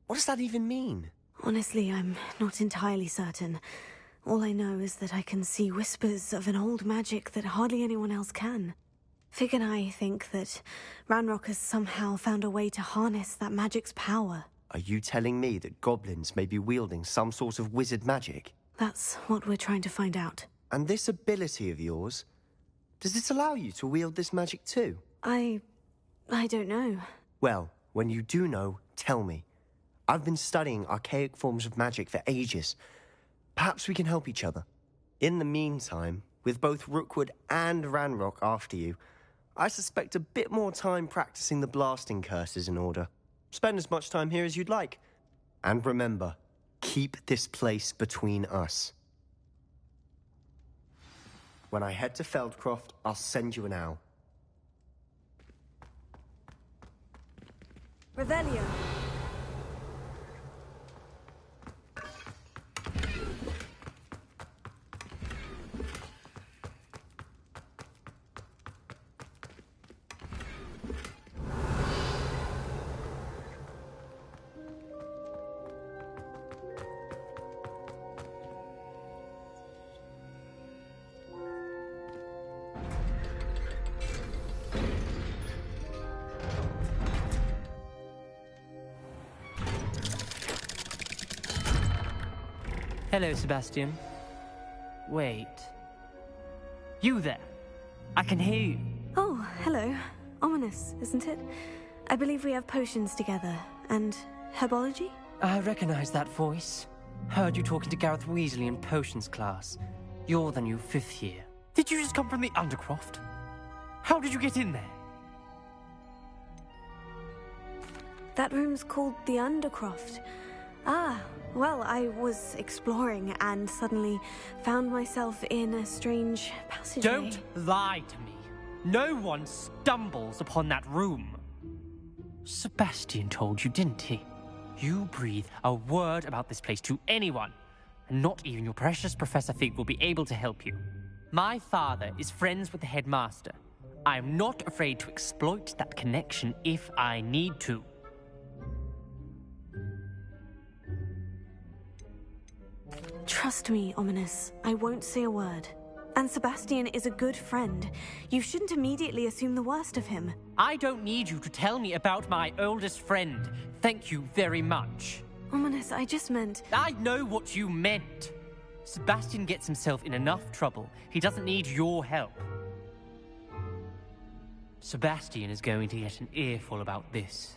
What does that even mean? Honestly, I'm not entirely certain. All I know is that I can see whispers of an old magic that hardly anyone else can. Fig and I think that Ranrock has somehow found a way to harness that magic's power. Are you telling me that goblins may be wielding some sort of wizard magic? That's what we're trying to find out. And this ability of yours, does it allow you to wield this magic too? I don't know. Well, when you do know, tell me. I've been studying archaic forms of magic for ages. Perhaps we can help each other. In the meantime, with both Rookwood and Ranrock after you, I suspect a bit more time practicing the blasting curse is in order. Spend as much time here as you'd like. And remember, keep this place between us. When I head to Feldcroft, I'll send you an owl. Revelio. Hello, Sebastian. Wait. You there? I can hear you. Oh, hello. Ominous, isn't it? I believe we have potions together. And herbology? I recognize that voice. Heard you talking to Gareth Weasley in potions class. You're the new 5th year. Did you just come from the Undercroft? How did you get in there? That room's called the Undercroft. Ah, well, I was exploring and suddenly found myself in a strange passageway. Don't lie to me. No one stumbles upon that room. Sebastian told you, didn't he? You breathe a word about this place to anyone, and not even your precious Professor Fig will be able to help you. My father is friends with the headmaster. I am not afraid to exploit that connection if I need to. Trust me, Ominous. I won't say a word. And Sebastian is a good friend. You shouldn't immediately assume the worst of him. I don't need you to tell me about my oldest friend. Thank you very much. Ominous, I just meant... I know what you meant. Sebastian gets himself in enough trouble. He doesn't need your help. Sebastian is going to get an earful about this.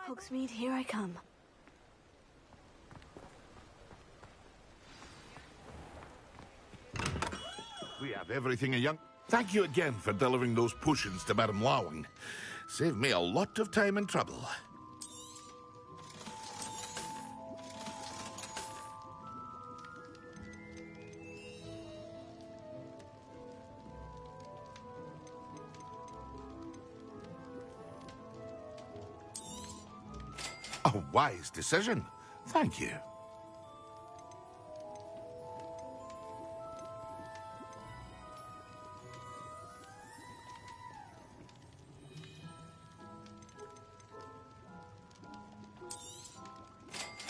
Hogsmeade, here I come. We have everything a young... Thank you again for delivering those potions to Madame Lawing. Saved me a lot of time and trouble. A wise decision. Thank you.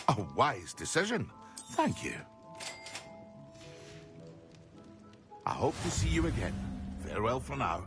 A wise decision. Thank you. I hope to see you again. Farewell for now.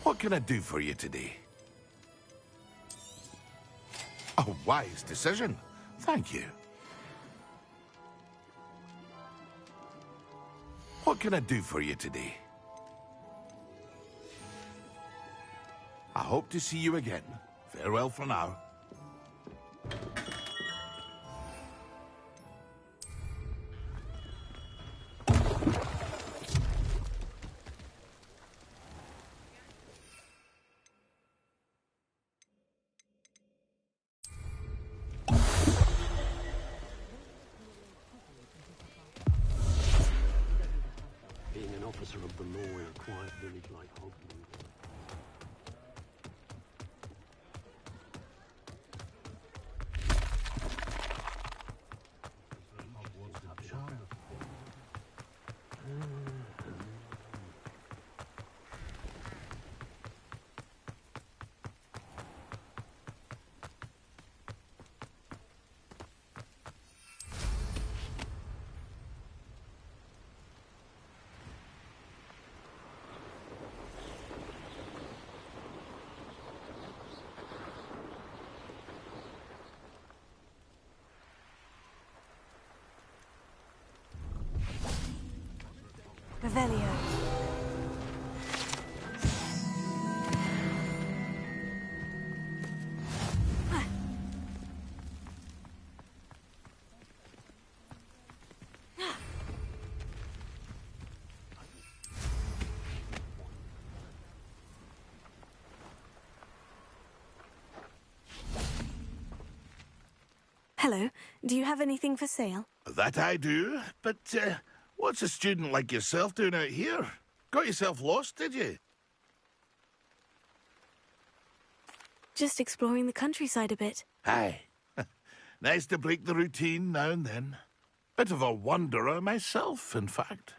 What can I do for you today? A wise decision. Thank you. What can I do for you today? I hope to see you again. Farewell for now. Being an officer of the law in a quiet village like Hogwarts. Revelio. Hello. Do you have anything for sale? That I do, but what's a student like yourself doing out here? Got yourself lost, did you? Just exploring the countryside a bit. Aye. Nice to break the routine now and then. Bit of a wanderer myself, in fact.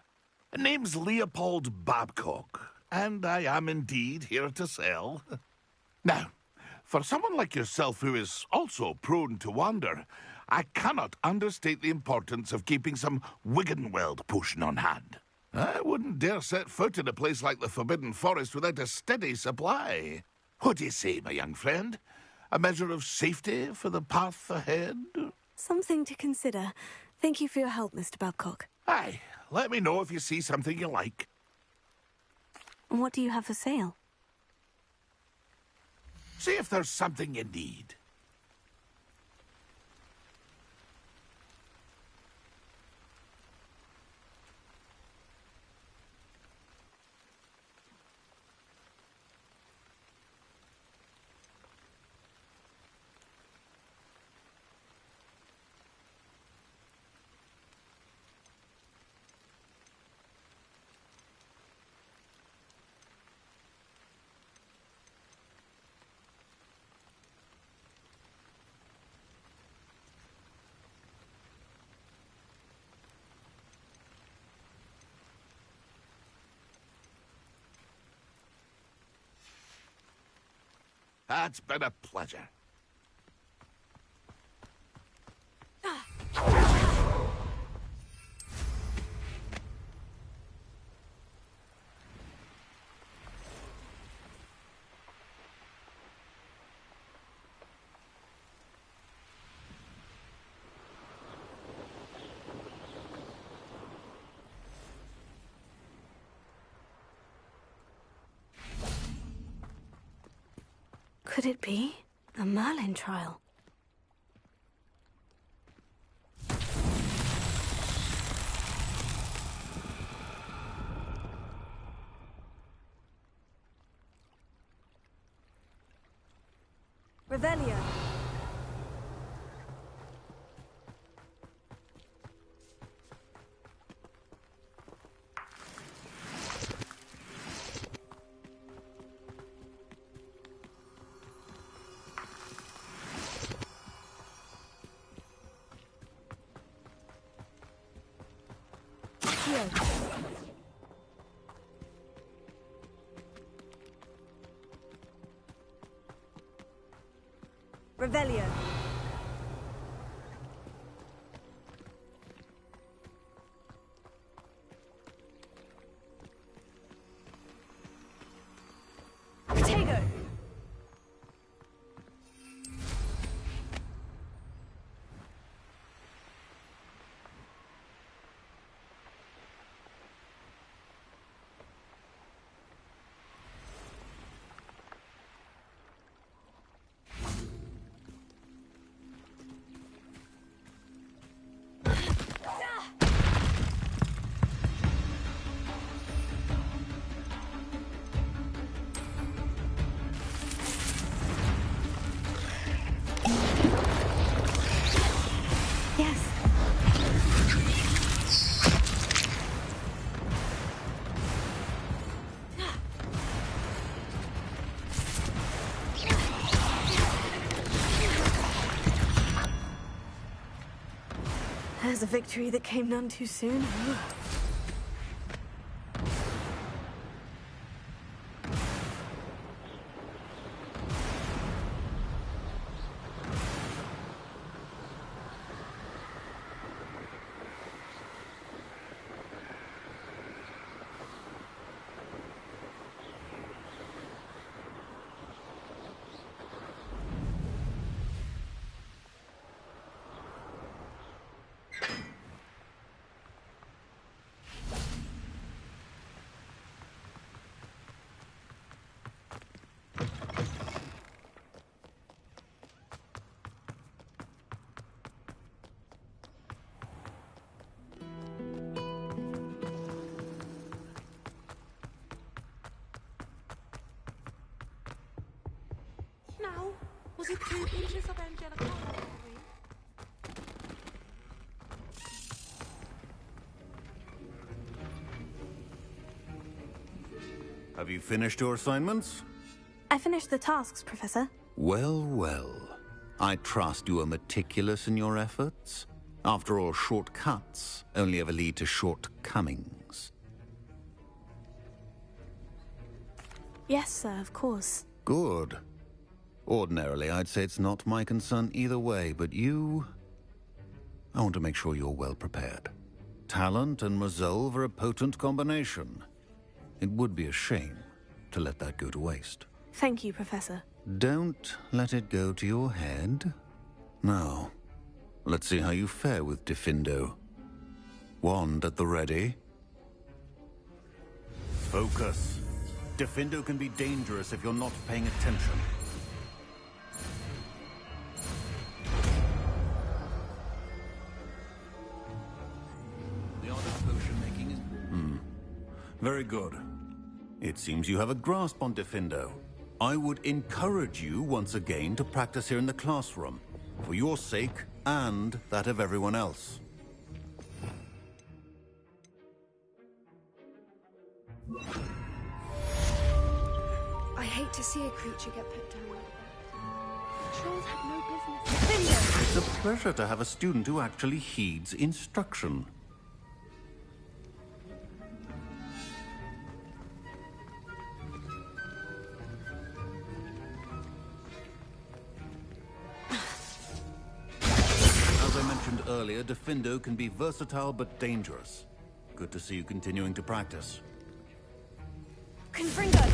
Name's Leopold Babcock, and I am indeed here to sell. Now, for someone like yourself who is also prone to wander, I cannot understate the importance of keeping some Wiggenweld potion on hand. I wouldn't dare set foot in a place like the Forbidden Forest without a steady supply. What do you say, my young friend? A measure of safety for the path ahead? Something to consider. Thank you for your help, Mr. Babcock. Aye, let me know if you see something you like. And what do you have for sale? See if there's something you need. That's been a pleasure. Could it be a Merlin trial? Revelio. Revelio. Potato. There's a victory that came none too soon. 2 inches of angelic color. Have you finished your assignments? I finished the tasks, Professor. Well, well. I trust you are meticulous in your efforts. After all, shortcuts only ever lead to shortcomings. Yes, sir, of course. Good. Ordinarily, I'd say it's not my concern either way, but you... I want to make sure you're well prepared. Talent and resolve are a potent combination. It would be a shame to let that go to waste. Thank you, Professor. Don't let it go to your head. Now, let's see how you fare with Diffindo. Wand at the ready. Focus. Diffindo can be dangerous if you're not paying attention. The art of potion making is... Very good. It seems you have a grasp on Diffindo. I would encourage you once again to practice here in the classroom, for your sake and that of everyone else. I hate to see a creature get put down like that. Trolls have no business. It's a pleasure to have a student who actually heeds instruction. As I mentioned earlier, Diffindo can be versatile but dangerous. Good to see you continuing to practice. Confringo!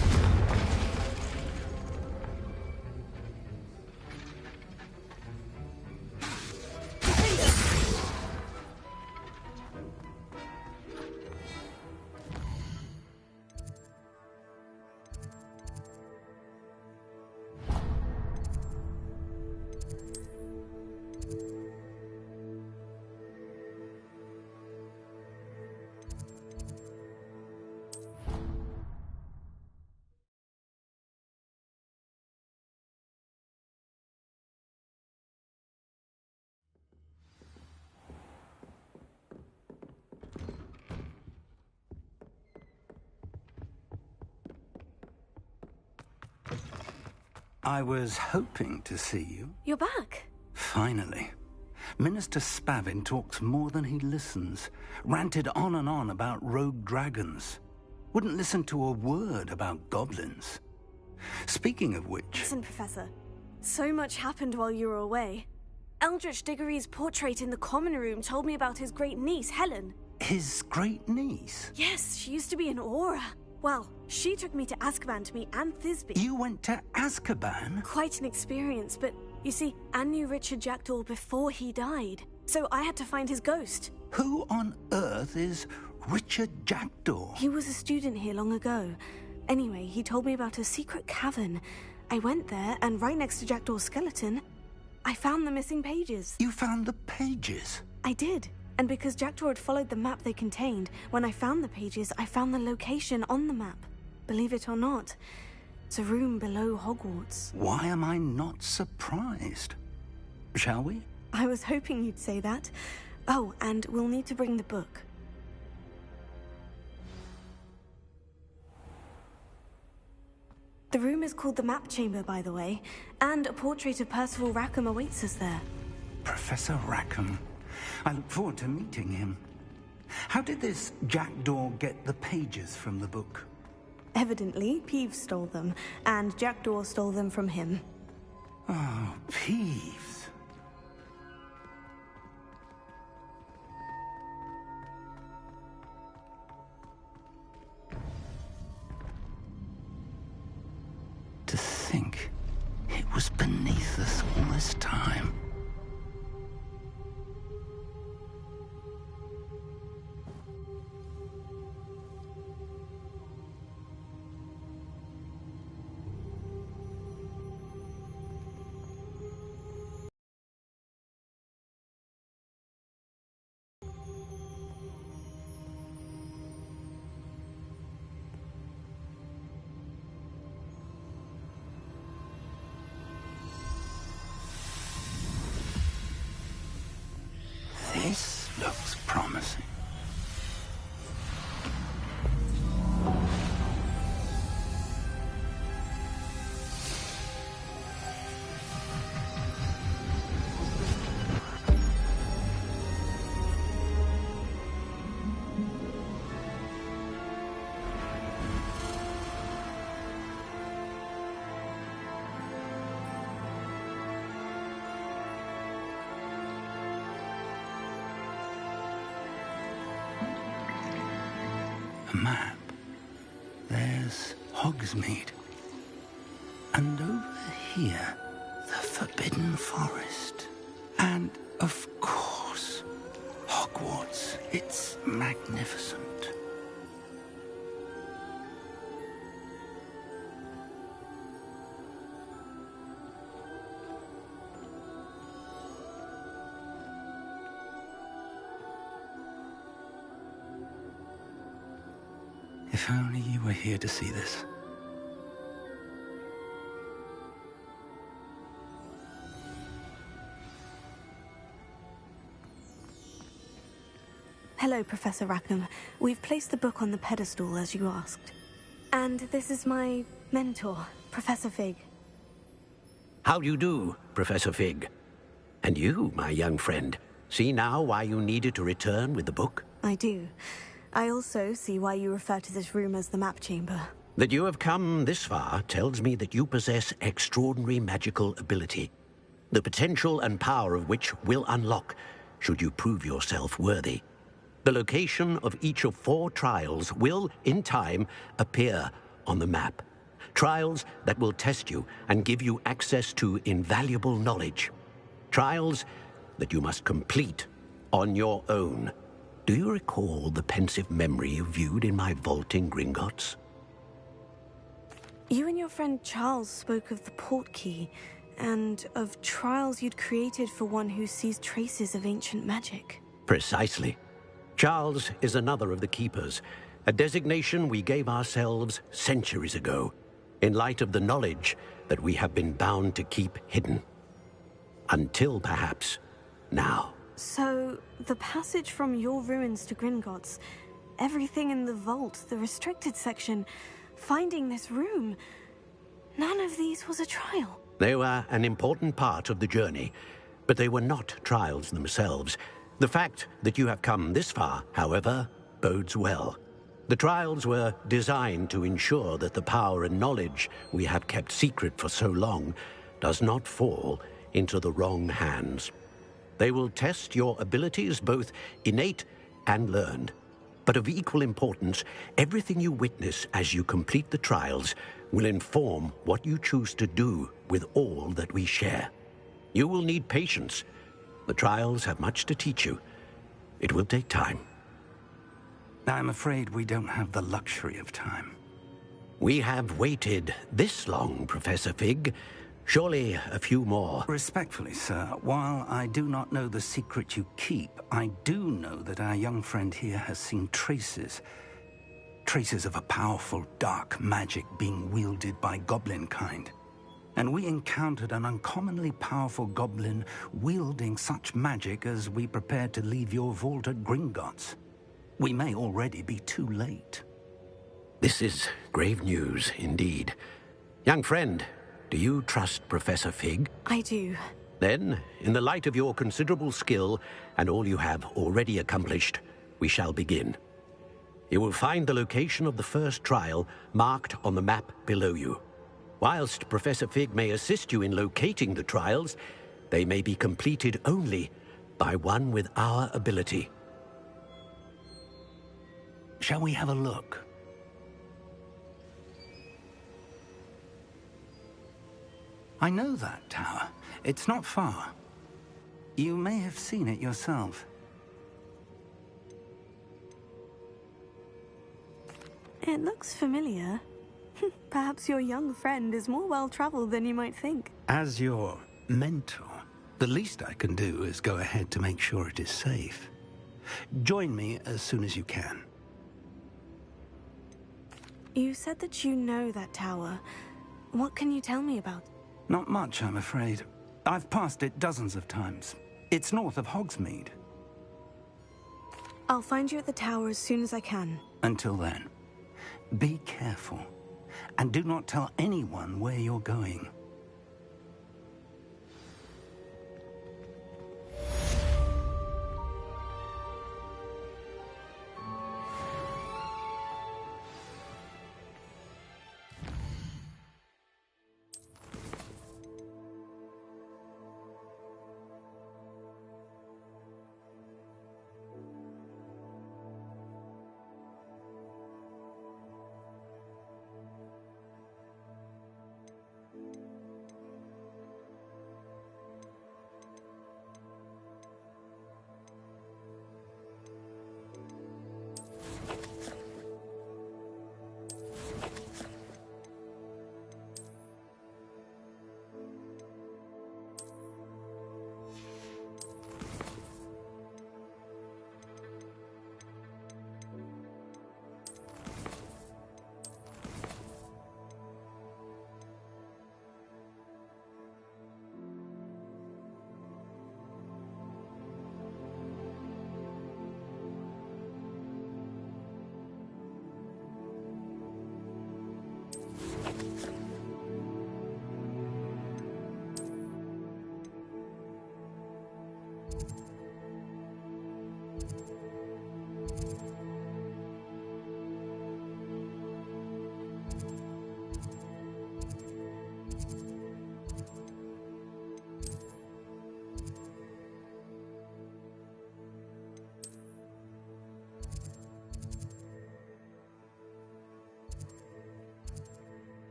I was hoping to see you. You're back. Finally. Minister Spavin talks more than he listens. Ranted on and on about rogue dragons. Wouldn't listen to a word about goblins. Speaking of which... Listen, Professor. So much happened while you were away. Eldritch Diggory's portrait in the common room told me about his great niece, Helen. His great niece? Yes, she used to be an Auror. Well, she took me to Azkaban to meet Anne Thisbe. You went to Azkaban? Quite an experience, but you see, Anne knew Richard Jackdaw before he died, so I had to find his ghost. Who on earth is Richard Jackdaw? He was a student here long ago. Anyway, he told me about a secret cavern. I went there, and right next to Jackdaw's skeleton, I found the missing pages. You found the pages? I did. And because Jackdaw had followed the map they contained, when I found the pages, I found the location on the map. Believe it or not, it's a room below Hogwarts. Why am I not surprised? Shall we? I was hoping you'd say that. Oh, and we'll need to bring the book. The room is called the Map Chamber, by the way, and a portrait of Percival Rackham awaits us there. Professor Rackham. I look forward to meeting him. How did this Jackdaw get the pages from the book? Evidently, Peeves stole them, and Jackdaw stole them from him. Oh, Peeves. To think it was beneath us all this time. A map. There's Hogsmeade. And over here, the Forbidden Forest. And, of course, Hogwarts. It's magnificent. If only you were here to see this. Hello, Professor Rackham. We've placed the book on the pedestal as you asked. And this is my mentor, Professor Fig. How do you do, Professor Fig? And you, my young friend, see now why you needed to return with the book? I do. I also see why you refer to this room as the map chamber. That you have come this far tells me that you possess extraordinary magical ability, the potential and power of which will unlock should you prove yourself worthy. The location of each of 4 trials will, in time, appear on the map. Trials that will test you and give you access to invaluable knowledge. Trials that you must complete on your own. Do you recall the pensive memory you viewed in my vault in Gringotts? You and your friend Charles spoke of the portkey, and of trials you'd created for one who sees traces of ancient magic. Precisely. Charles is another of the Keepers, a designation we gave ourselves centuries ago, in light of the knowledge that we have been bound to keep hidden. Until, perhaps, now. So, the passage from your ruins to Gringotts, everything in the vault, the restricted section, finding this room, none of these was a trial. They were an important part of the journey, but they were not trials themselves. The fact that you have come this far, however, bodes well. The trials were designed to ensure that the power and knowledge we have kept secret for so long does not fall into the wrong hands. They will test your abilities, both innate and learned. But of equal importance, everything you witness as you complete the trials will inform what you choose to do with all that we share. You will need patience. The trials have much to teach you. It will take time. I'm afraid we don't have the luxury of time. We have waited this long, Professor Fig. Surely a few more. Respectfully, sir, while I do not know the secret you keep, I do know that our young friend here has seen traces. Traces of a powerful dark magic being wielded by goblin kind. And we encountered an uncommonly powerful goblin wielding such magic as we prepared to leave your vault at Gringotts. We may already be too late. This is grave news, indeed. Young friend, do you trust Professor Fig? I do. Then, in the light of your considerable skill and all you have already accomplished, we shall begin. You will find the location of the first trial marked on the map below you. Whilst Professor Fig may assist you in locating the trials, they may be completed only by one with our ability. Shall we have a look? I know that tower. It's not far. You may have seen it yourself. It looks familiar. Perhaps your young friend is more well-traveled than you might think. As your mentor, the least I can do is go ahead to make sure it is safe. Join me as soon as you can. You said that you know that tower. What can you tell me about? Not much, I'm afraid. I've passed it dozens of times. It's north of Hogsmeade. I'll find you at the tower as soon as I can. Until then, be careful. And do not tell anyone where you're going.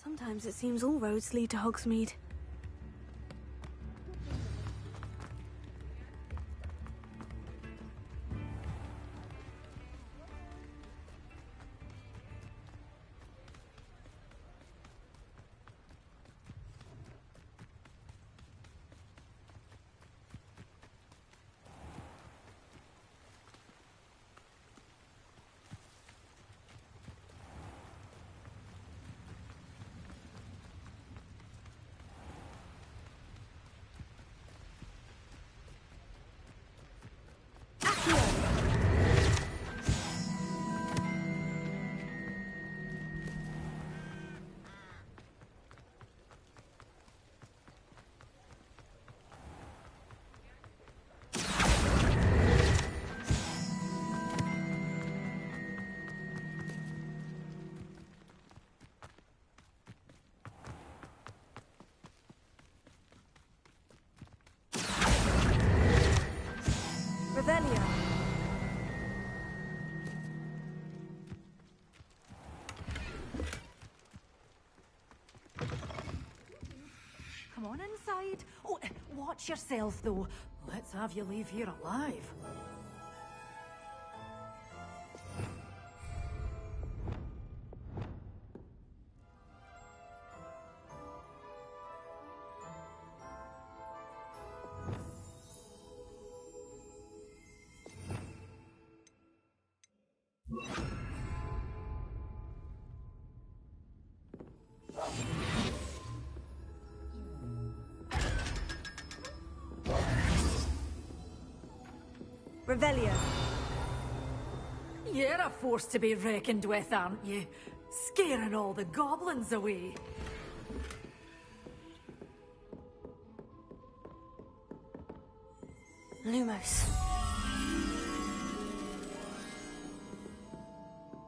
Sometimes it seems all roads lead to Hogsmeade. Revelio. Come on inside. Oh, watch yourself, though. Let's have you leave here alive. Revelio. You're a force to be reckoned with, aren't you? Scaring all the goblins away. Lumos.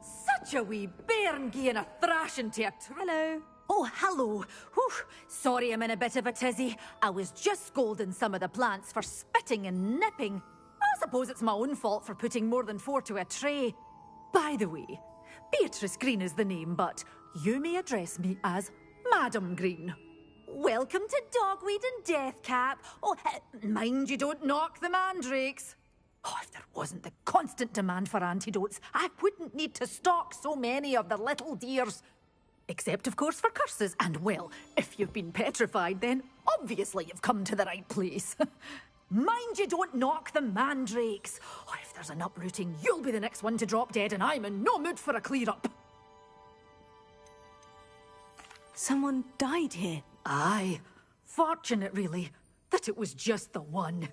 Such a wee bairn gieing a thrashing to a Hello. Oh, hello. Whew. Sorry I'm in a bit of a tizzy. I was just scolding some of the plants for spitting and nipping. I suppose it's my own fault for putting more than 4 to a tray. By the way, Beatrice Green is the name, but you may address me as Madam Green. Welcome to Dogweed and Deathcap. Oh, mind you don't knock the mandrakes. Oh, if there wasn't the constant demand for antidotes, I wouldn't need to stock so many of the little dears. Except, of course, for curses. And, well, if you've been petrified, then obviously you've come to the right place. Mind you don't knock the mandrakes. Oh, if there's an uprooting, you'll be the next one to drop dead, and I'm in no mood for a clear-up. Someone died here. Aye. Fortunate, really, that it was just the one.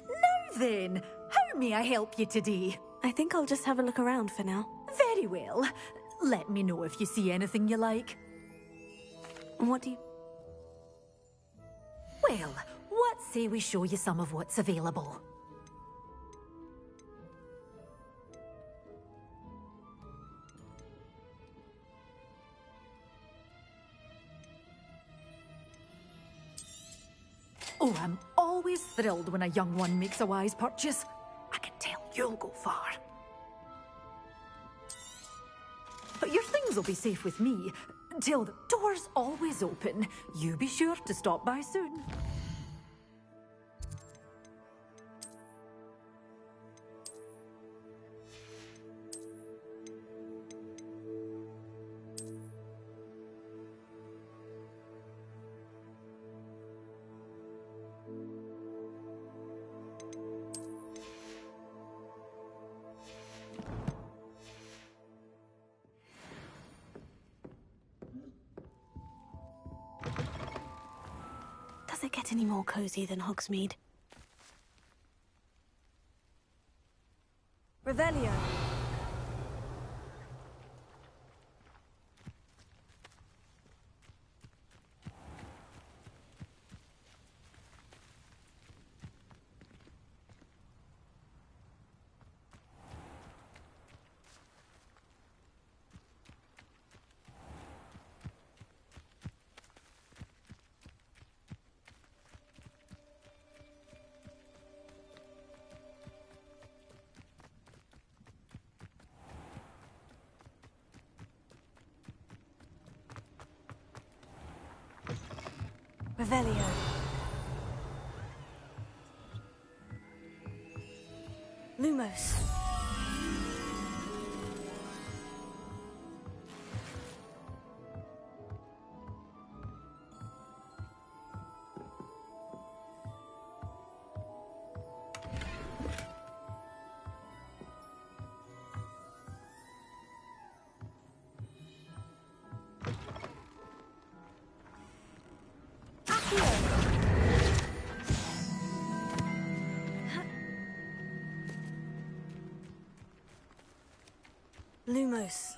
Now then, how may I help you today? I think I'll just have a look around for now. Very well. Let me know if you see anything you like. What do you... Well, what say we show you some of what's available? Oh, I'm always thrilled when a young one makes a wise purchase. I can tell you'll go far. But your things will be safe with me. Till the door's always open. You be sure to stop by soon. it get any more cozy than Hogsmeade? Revelio. Revelio. Lumos. Lumos.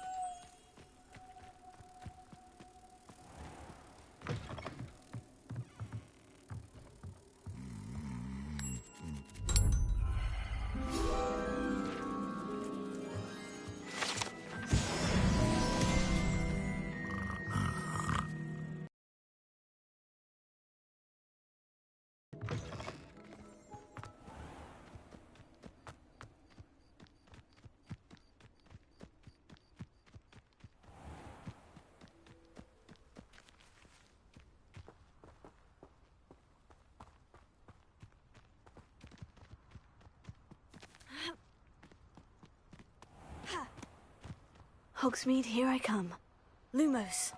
Hogsmeade, here I come. Lumos.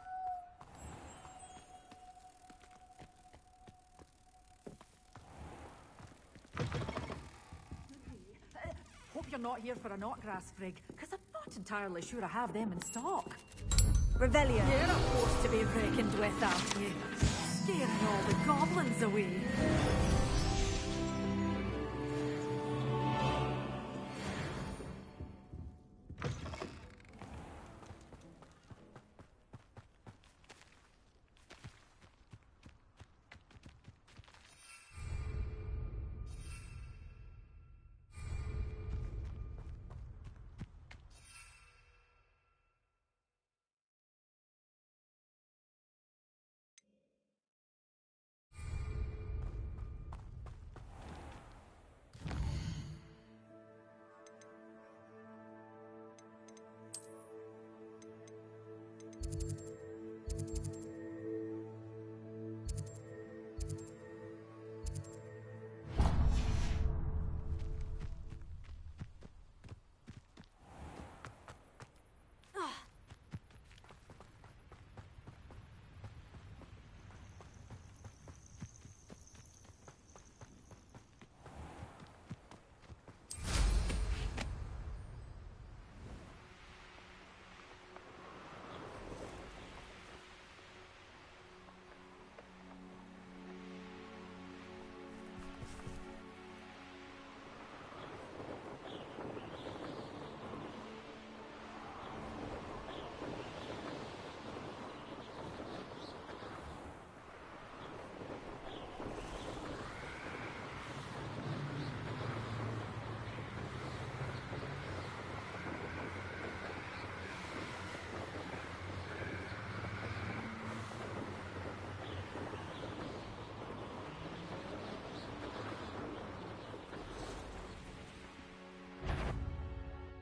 Hope you're not here for a knotgrass frig, because I'm not entirely sure I have them in stock. Revelio. You're a force to be reckoned with, aren't you? Scaring all the goblins away.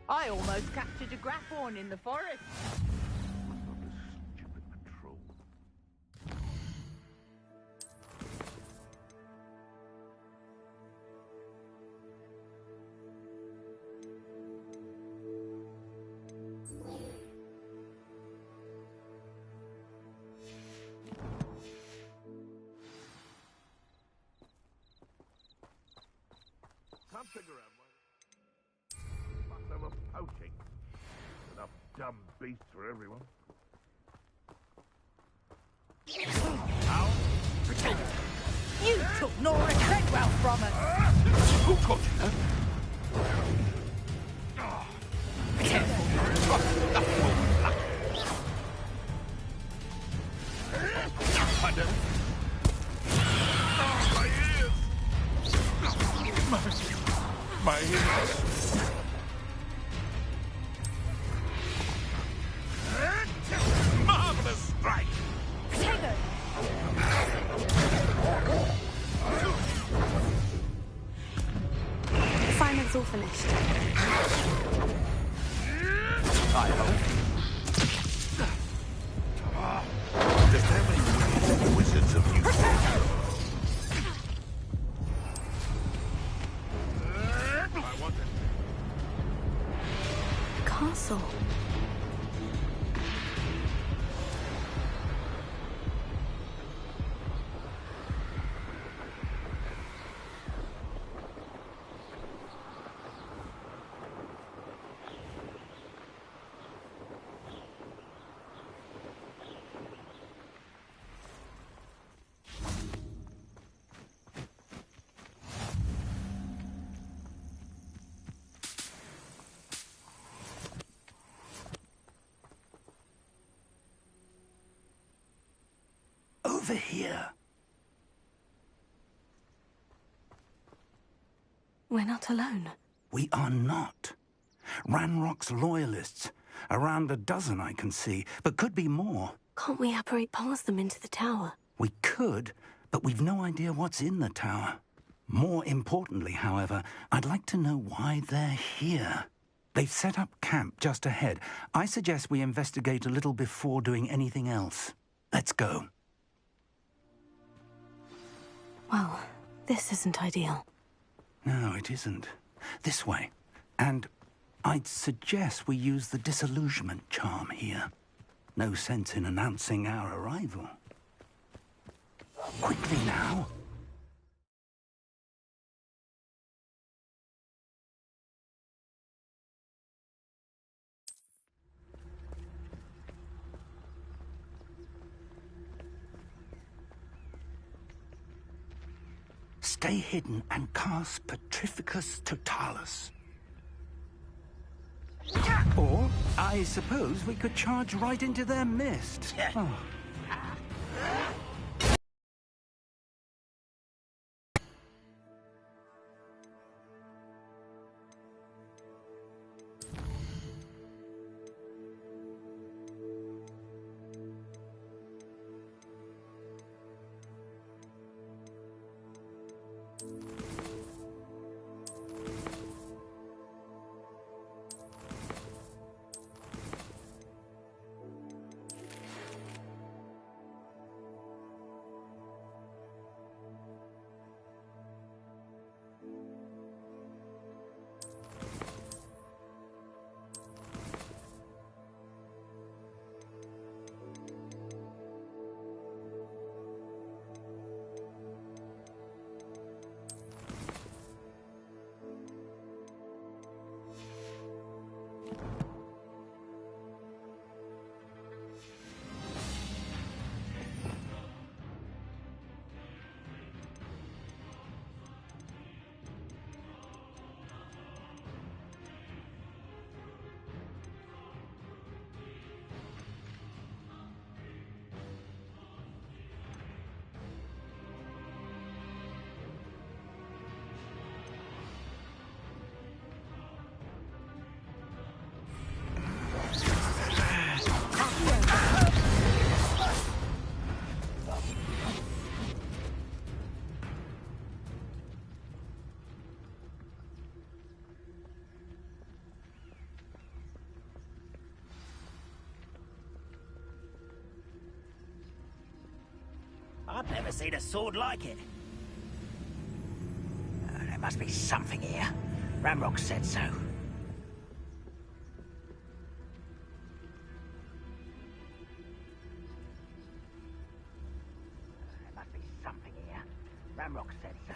I almost captured a grapphorn in the forest. Can't figure out why. But they were poaching. Enough dumb beasts for everyone. Now, protect! You took Nora Treadwell from us. Who taught you that? My ears. Marvelous strike. Potato. Assignment's all finished. I hope. Does there any wizards of you? I want it. The castle. Over here. We're not alone. We are not. Ranrock's loyalists. Around a dozen I can see, but could be more. Can't we apparate past them into the tower? We could, but we've no idea what's in the tower. More importantly, however, I'd like to know why they're here. They've set up camp just ahead. I suggest we investigate a little before doing anything else. Let's go. Well, this isn't ideal. No, it isn't. This way. And I'd suggest we use the disillusionment charm here. No sense in announcing our arrival. Quickly now. Stay hidden and cast Petrificus Totalis. Or, I suppose we could charge right into their mist. Oh. I've never seen a sword like it. There must be something here. Ramrock said so. There must be something here. Ramrock said so.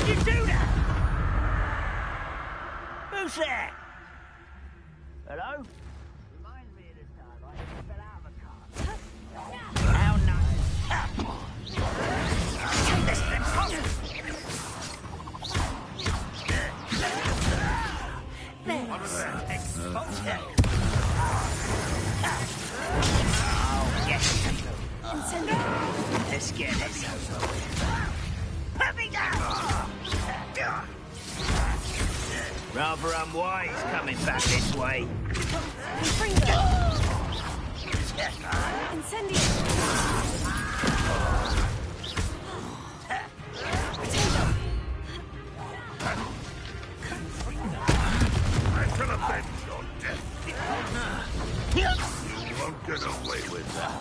How'd you do that? Who's there? Hello? Reminds me of the time I fell out of a car. How nice. Take this thing Let's get this over with. Let me down! Rather unwise coming back this way. I shall avenge your death. You won't get away with that.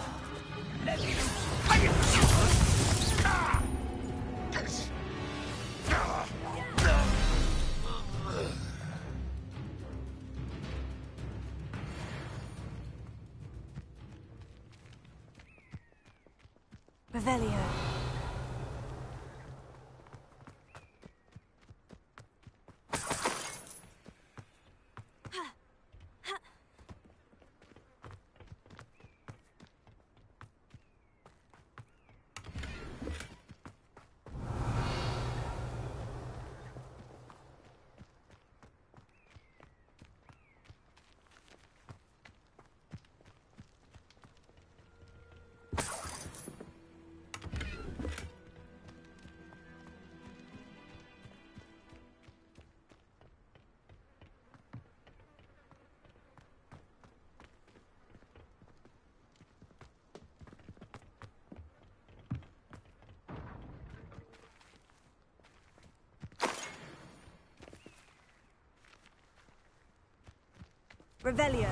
Revelio. Revelio.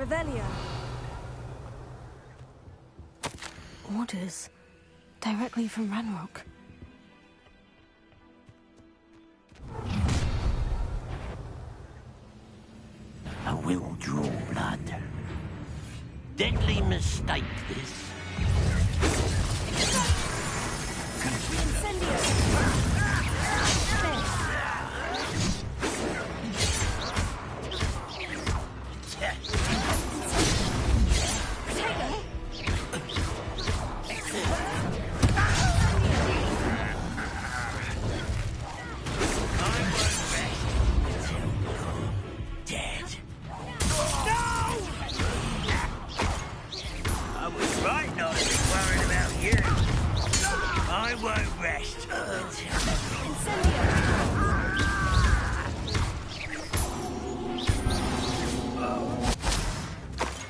Revelio. Orders. Directly from Ranrock. I will draw blood. Deadly mistake, this.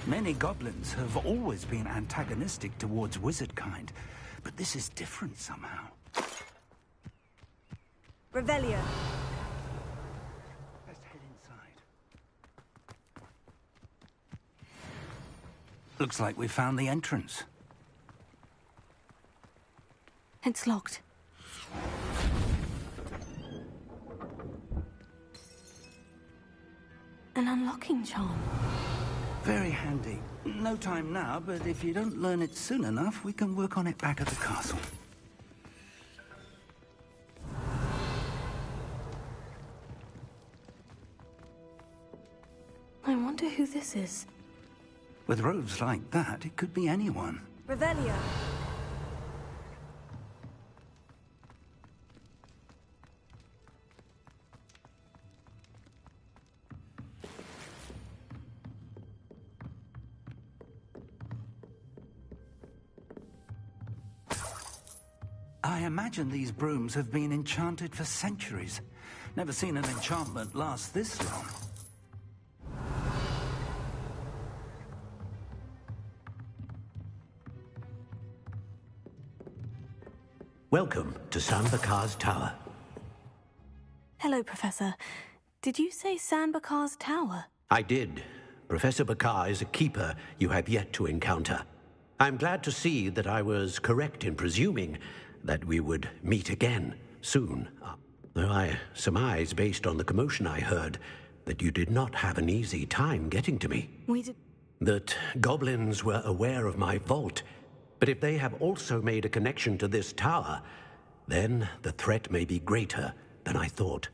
Many goblins have always been antagonistic towards wizard kind, but this is different somehow. Revelio. Let's head inside. Looks like we found the entrance. It's locked. An unlocking charm. Very handy. No time now, but if you don't learn it soon enough, we can work on it back at the castle. I wonder who this is. With robes like that, it could be anyone. Revelio. I imagine these brooms have been enchanted for centuries. Never seen an enchantment last this long. Welcome to Sanbakar's Tower. Hello, Professor. Did you say Sanbakar's Tower? I did. Professor Bakar is a keeper you have yet to encounter. I'm glad to see that I was correct in presuming that we would meet again soon. Though I surmise, based on the commotion I heard, that you did not have an easy time getting to me. We did... That goblins were aware of my vault, but if they have also made a connection to this tower, then the threat may be greater than I thought.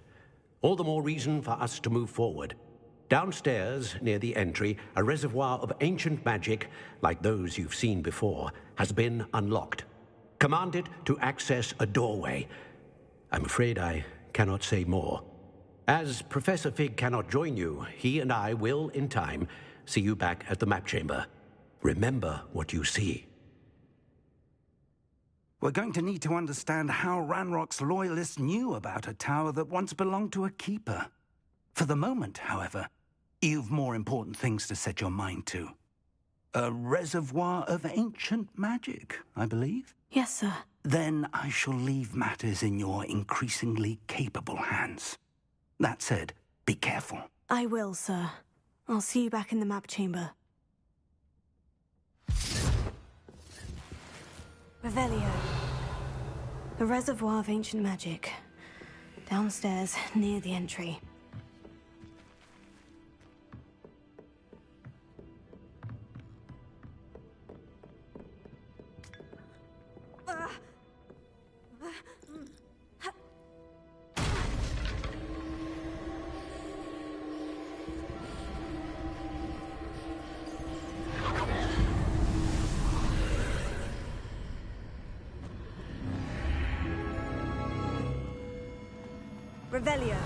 All the more reason for us to move forward. Downstairs, near the entry, a reservoir of ancient magic, like those you've seen before, has been unlocked. Command it to access a doorway. I'm afraid I cannot say more. As Professor Fig cannot join you, he and I will, in time, see you back at the map chamber. Remember what you see. We're going to need to understand how Ranrock's loyalists knew about a tower that once belonged to a keeper. For the moment, however, you've more important things to set your mind to. A reservoir of ancient magic, I believe? Yes, sir. Then I shall leave matters in your increasingly capable hands. That said, be careful. I will, sir. I'll see you back in the map chamber. Revelio. The reservoir of ancient magic. Downstairs, near the entry. Revelio.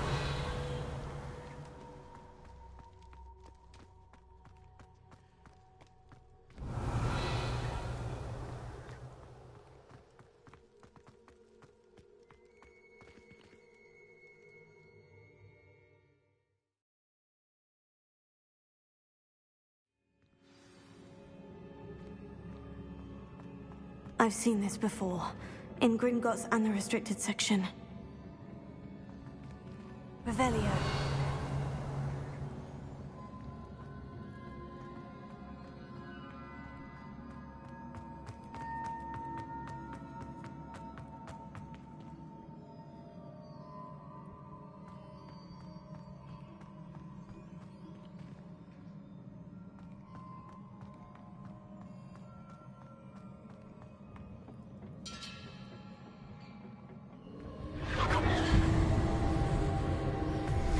I've seen this before, in Gringotts and the restricted section. Revelio.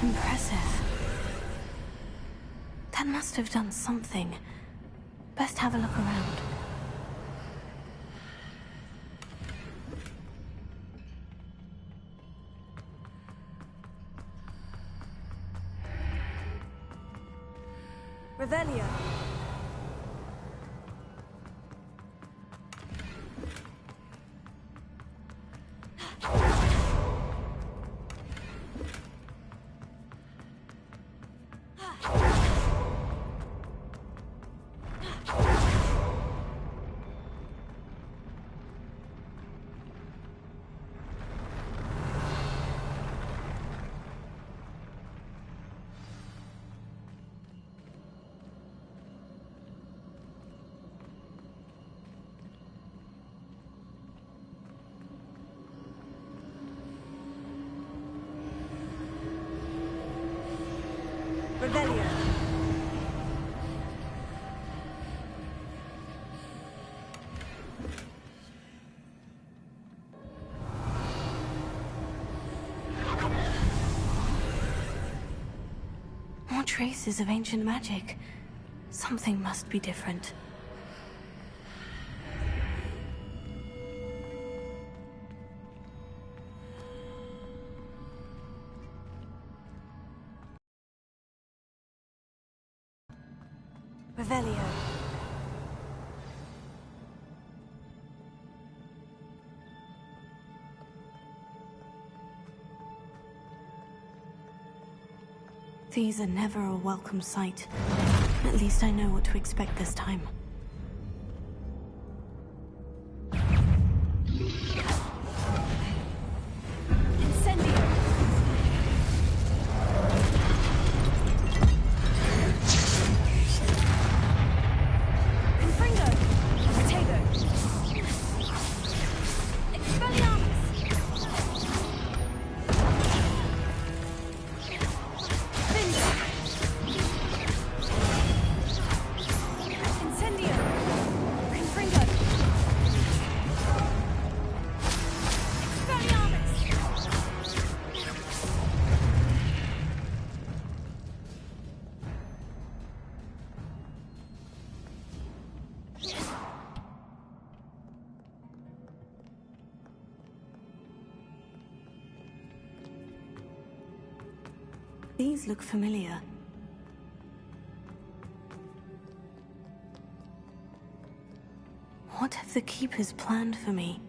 Impressive. That must have done something. Best have a look around. Revelio. Revelio. More traces of ancient magic. Something must be different. Revelio. These are never a welcome sight. At least I know what to expect this time. These look familiar. What have the Keepers planned for me?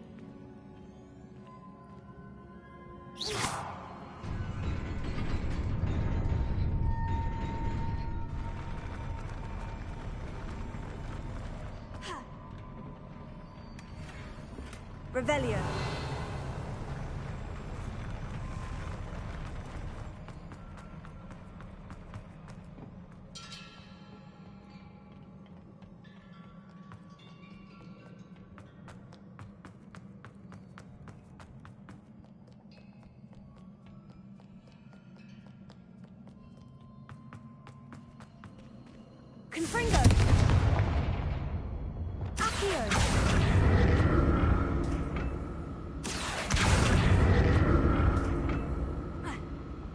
Revelio. Confringo! Accio!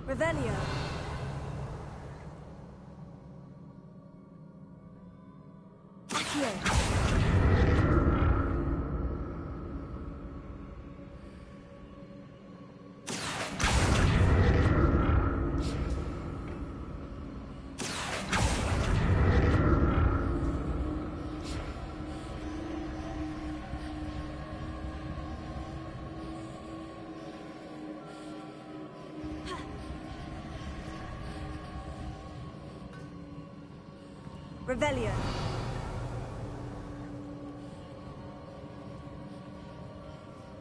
Revelio. Accio! Revelio.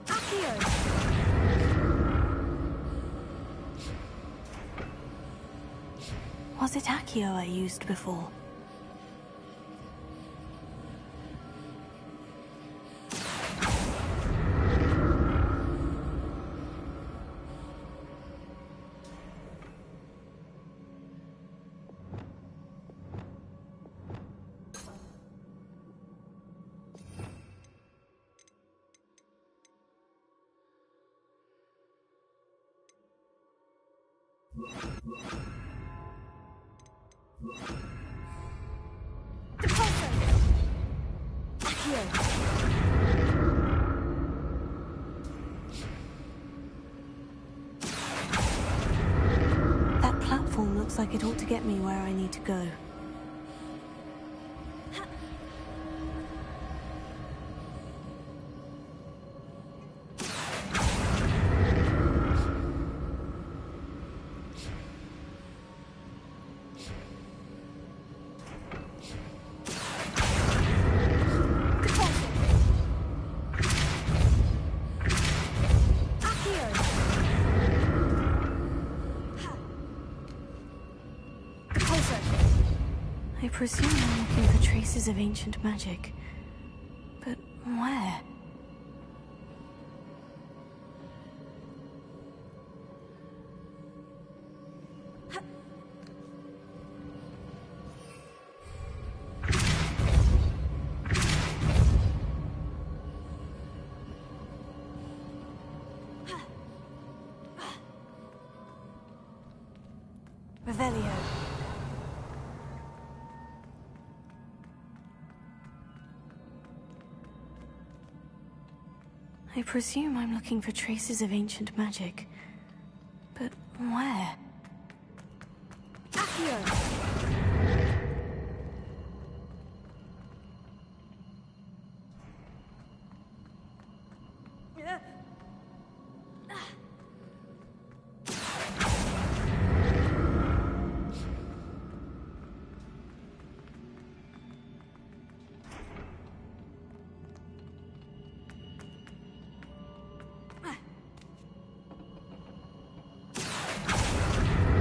Accio! Was it Accio I used before? That platform looks like it ought to get me where I need to go. I presume I'm looking for traces of ancient magic. But where? Revelio. I presume I'm looking for traces of ancient magic. But where? Accio!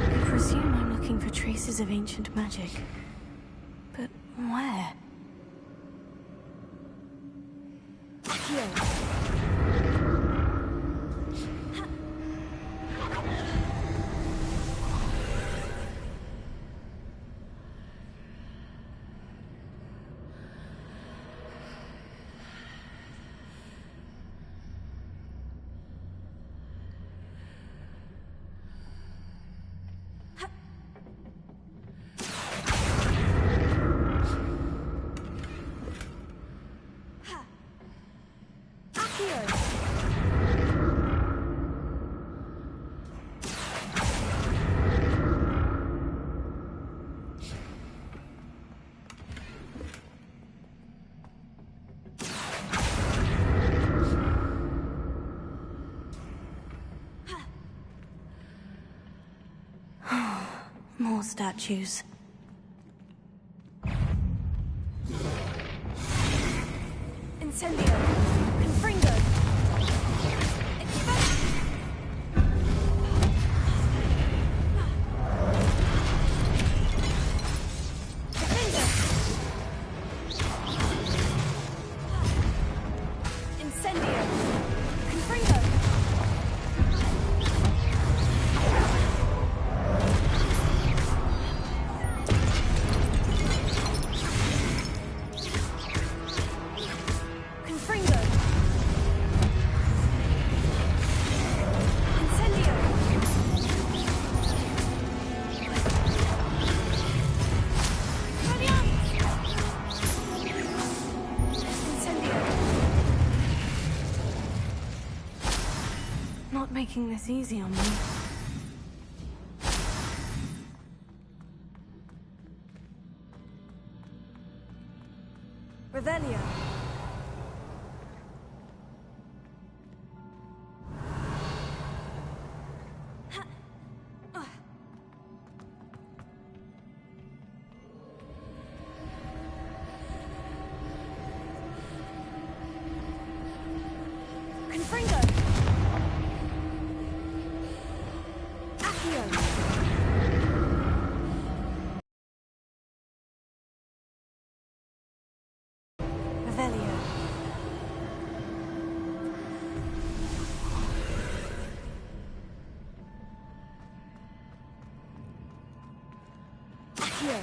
I presume I'm looking for traces of ancient magic. But where? Accio! More statues. Incendio. Confringo. Incendio. Confringo. Confringo. Incendio. Incendio. Not making this easy on me. Revelio. Confringo. Accio. Revelio. Accio.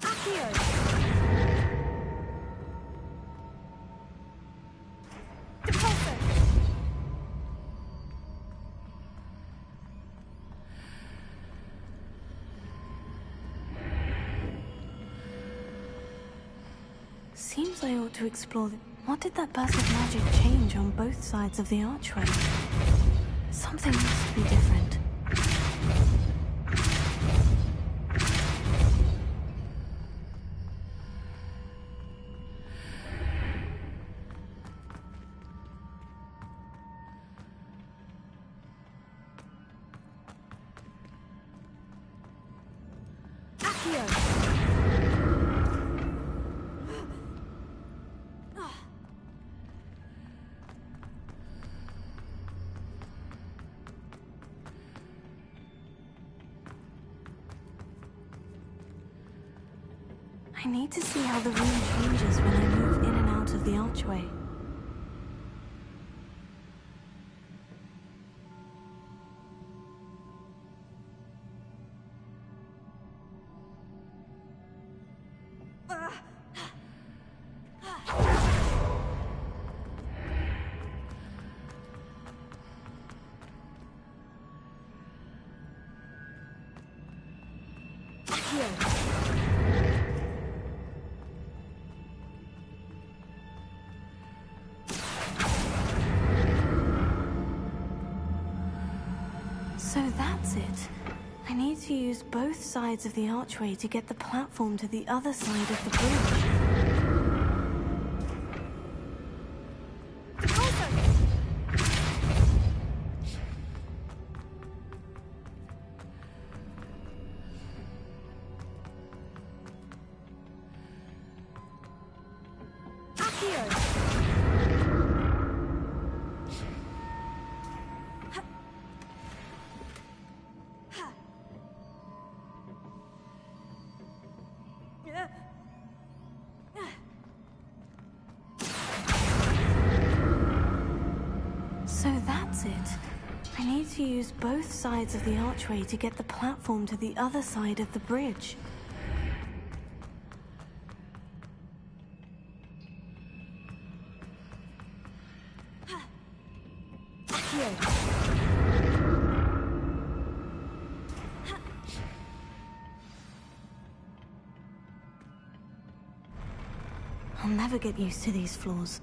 Accio. Depulso. Seems I ought to explore the... What did that burst of magic change on both sides of the archway? Something must be different. Accio. I need to see how the room changes when I move in and out of the archway. So that's it. I need to use both sides of the archway to get the platform to the other side of the bridge. So that's it. I need to use both sides of the archway to get the platform to the other side of the bridge. I'll never get used to these floors.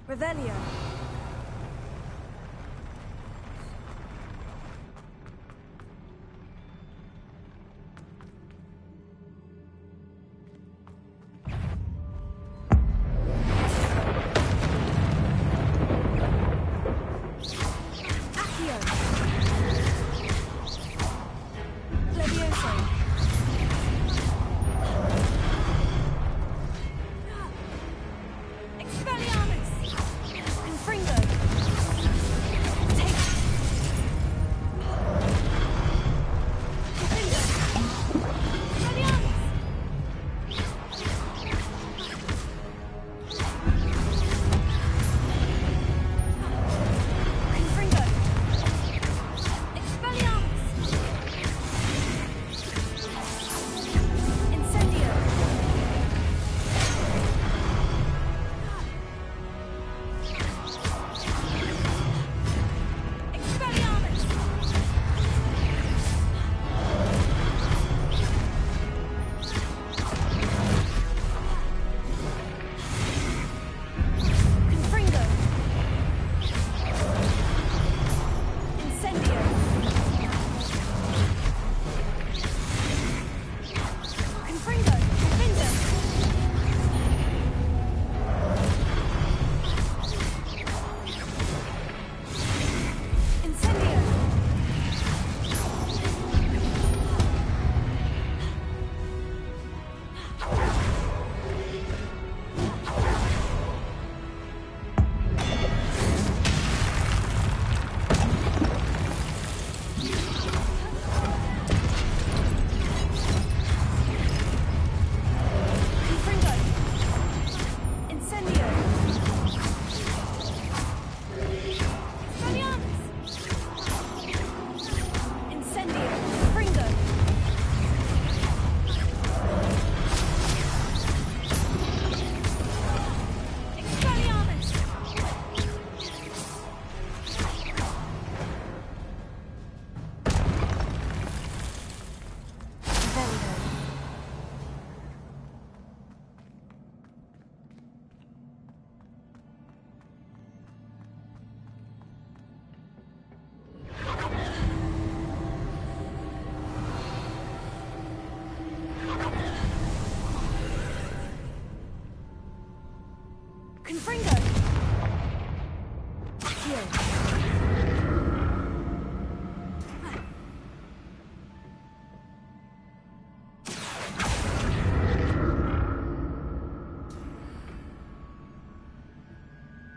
Revelio.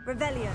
Revelio.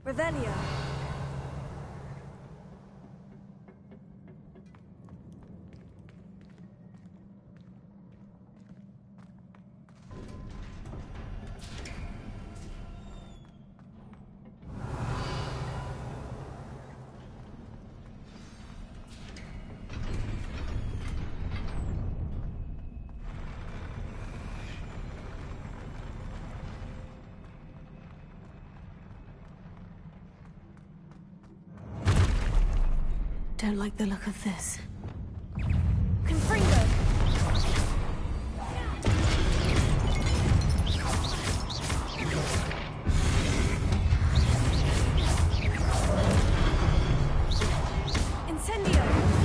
Revelio. Don't like the look of this. Confringo! Incendio!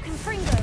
Confringo!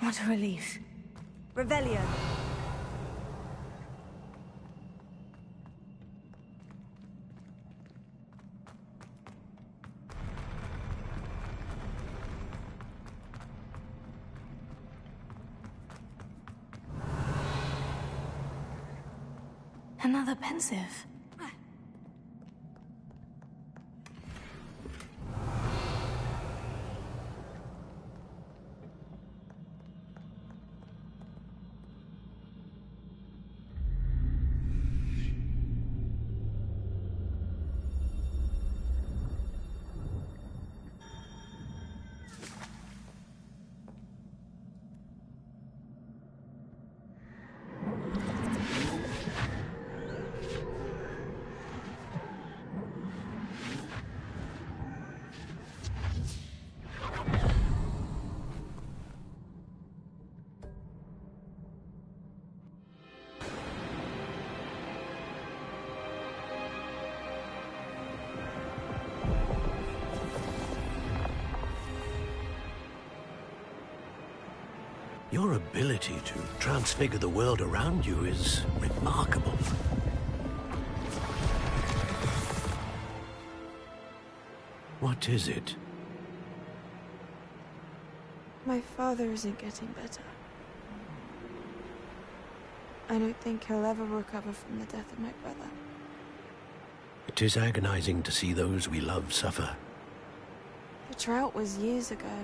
What a relief. Revelio. Another pensive. Your ability to transfigure the world around you is remarkable. What is it? My father isn't getting better. I don't think he'll ever recover from the death of my brother. It is agonizing to see those we love suffer. The drought was years ago,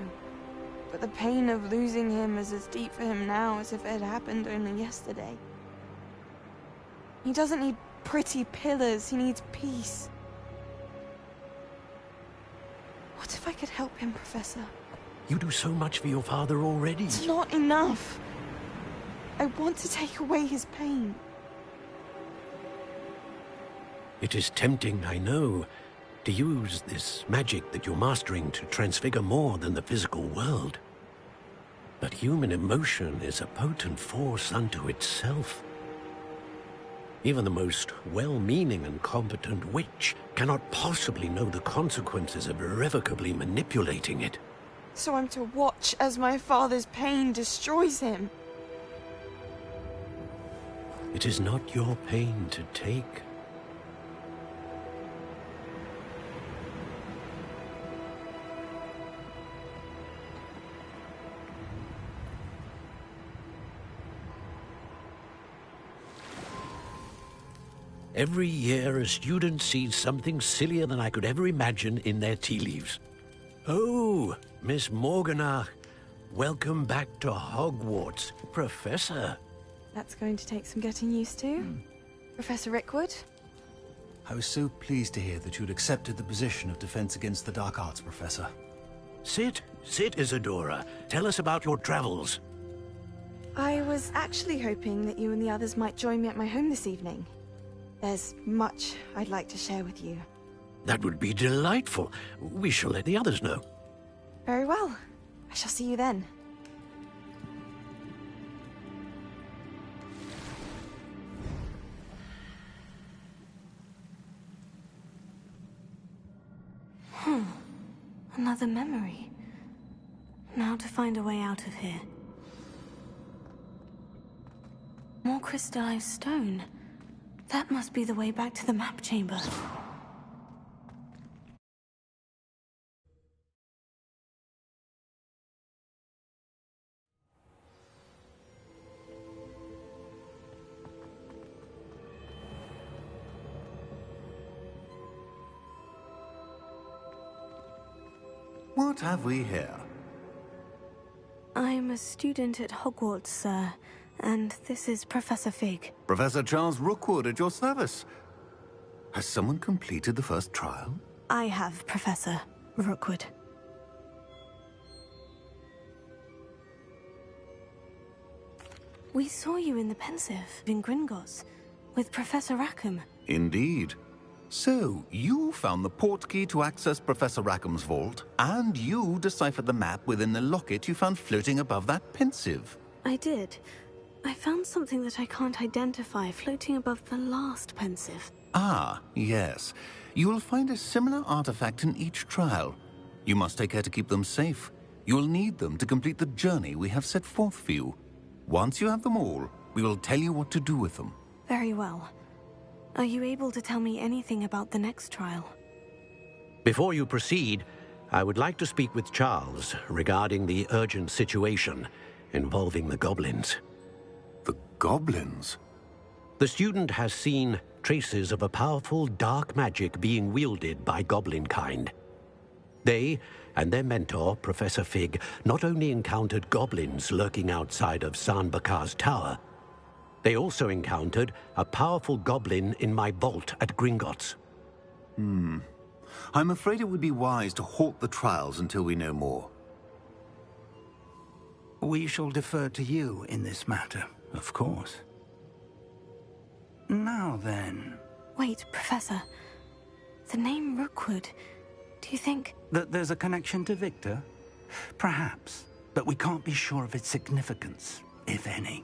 but the pain of losing him is as deep for him now as if it had happened only yesterday. He doesn't need pretty pillars, he needs peace. What if I could help him, Professor? You do so much for your father already. It's not enough. I want to take away his pain. It is tempting, I know, to use this magic that you're mastering to transfigure more than the physical world. But human emotion is a potent force unto itself. Even the most well-meaning and competent witch cannot possibly know the consequences of irrevocably manipulating it. So I'm to watch as my father's pain destroys him. It is not your pain to take. Every year, a student sees something sillier than I could ever imagine in their tea leaves. Oh, Miss Morganach, welcome back to Hogwarts, Professor. That's going to take some getting used to. Professor Rickwood? I was so pleased to hear that you'd accepted the position of Defense Against the Dark Arts, Professor. Sit, Isadora. Tell us about your travels. I was actually hoping that you and the others might join me at my home this evening. There's much I'd like to share with you. That would be delightful. We shall let the others know. Very well. I shall see you then. Another memory. Now to find a way out of here. More crystallized stone. That must be the way back to the map chamber. What have we here? I'm a student at Hogwarts, sir, and this is Professor Fig. Professor Charles Rookwood at your service. Has someone completed the first trial? I have, Professor Rookwood. We saw you in the Pensive in Gringotts with Professor Rackham. Indeed. So, you found the portkey to access Professor Rackham's vault, and you deciphered the map within the locket you found floating above that Pensive. I did. I found something that I can't identify floating above the last Pensive. Ah, yes. You will find a similar artifact in each trial. You must take care to keep them safe. You will need them to complete the journey we have set forth for you. Once you have them all, we will tell you what to do with them. Very well. Are you able to tell me anything about the next trial? Before you proceed, I would like to speak with Charles regarding the urgent situation involving the goblins. The goblins? The student has seen traces of a powerful dark magic being wielded by goblin kind. They and their mentor, Professor Fig, not only encountered goblins lurking outside of San Bakar's tower, they also encountered a powerful goblin in my vault at Gringotts. I'm afraid it would be wise to halt the trials until we know more. We shall defer to you in this matter, of course. Now then... Wait, Professor. The name Rookwood. Do you think... that there's a connection to Victor? Perhaps, but we can't be sure of its significance, if any.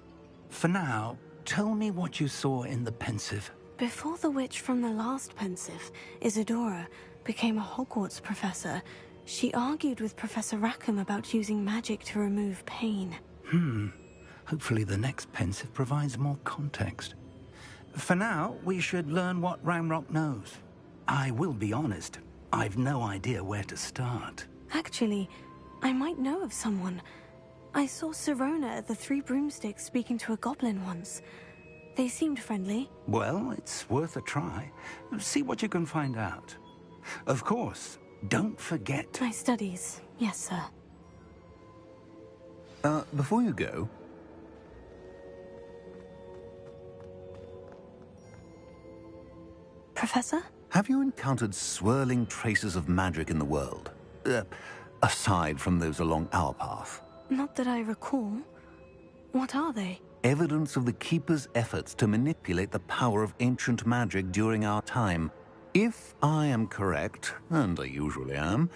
For now, tell me what you saw in the Pensive. Before the witch from the last Pensive, Isadora, became a Hogwarts professor, she argued with Professor Rackham about using magic to remove pain. Hopefully the next Pensive provides more context. For now, we should learn what Ranrock knows. I will be honest, I've no idea where to start. Actually, I might know of someone. I saw Sirona at the Three Broomsticks speaking to a goblin once. They seemed friendly. Well, it's worth a try. See what you can find out. Of course, don't forget... My studies. Yes, sir. Before you go... Professor? Have you encountered swirling traces of magic in the world? Aside from those along our path? Not that I recall. What are they? Evidence of the Keeper's efforts to manipulate the power of ancient magic during our time. If I am correct, and I usually am,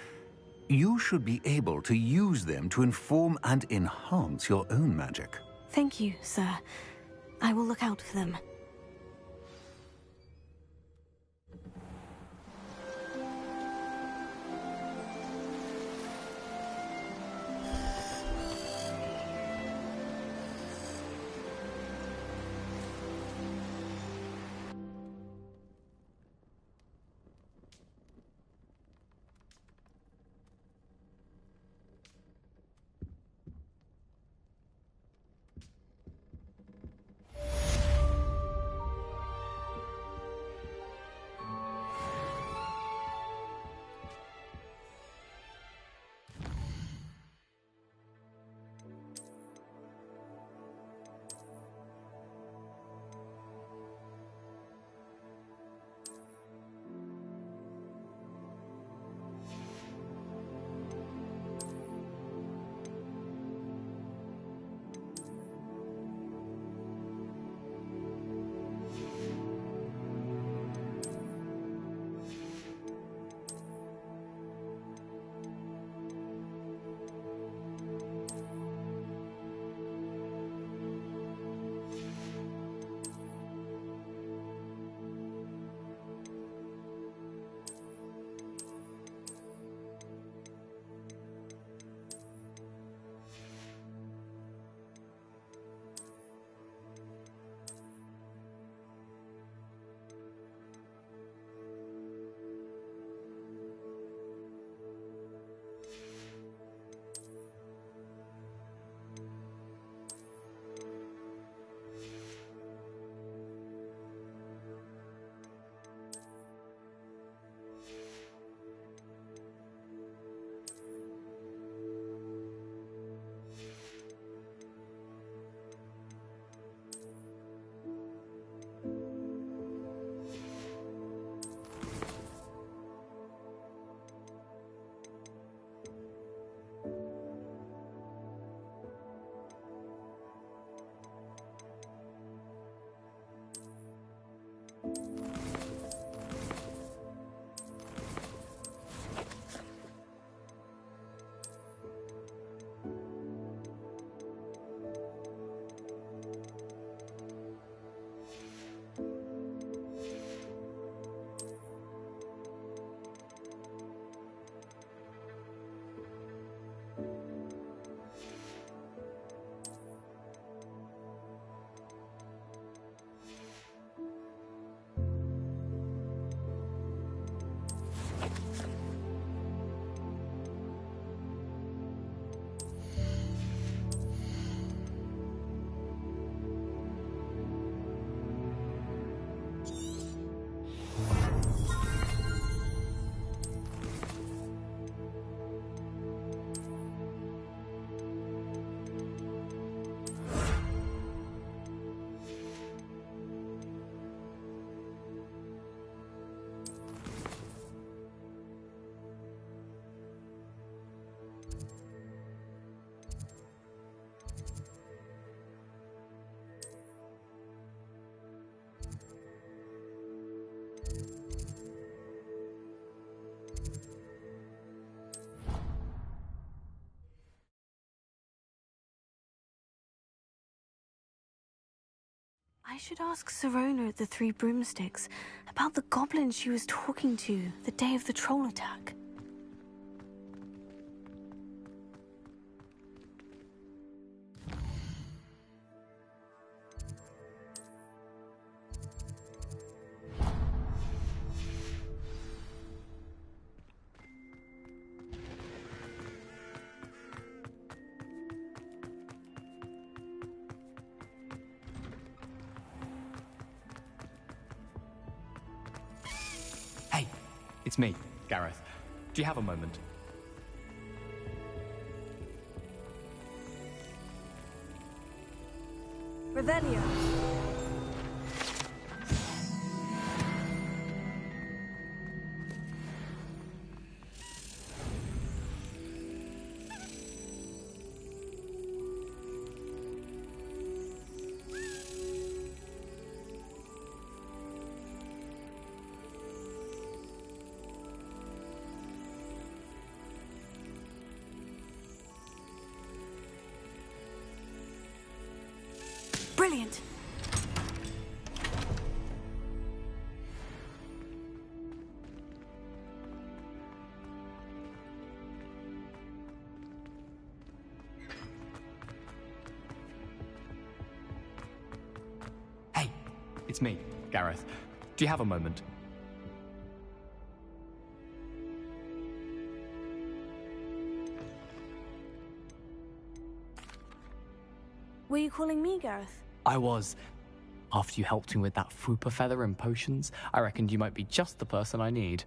you should be able to use them to inform and enhance your own magic. Thank you, sir. I will look out for them. I should ask Sirona at the Three Broomsticks about the goblin she was talking to the day of the troll attack. It's me, Gareth. Do you have a moment? Revelio. Brilliant! Hey, it's me, Gareth. Do you have a moment? Were you calling me, Gareth? I was. After you helped me with that Fupa feather and potions, I reckoned you might be just the person I need.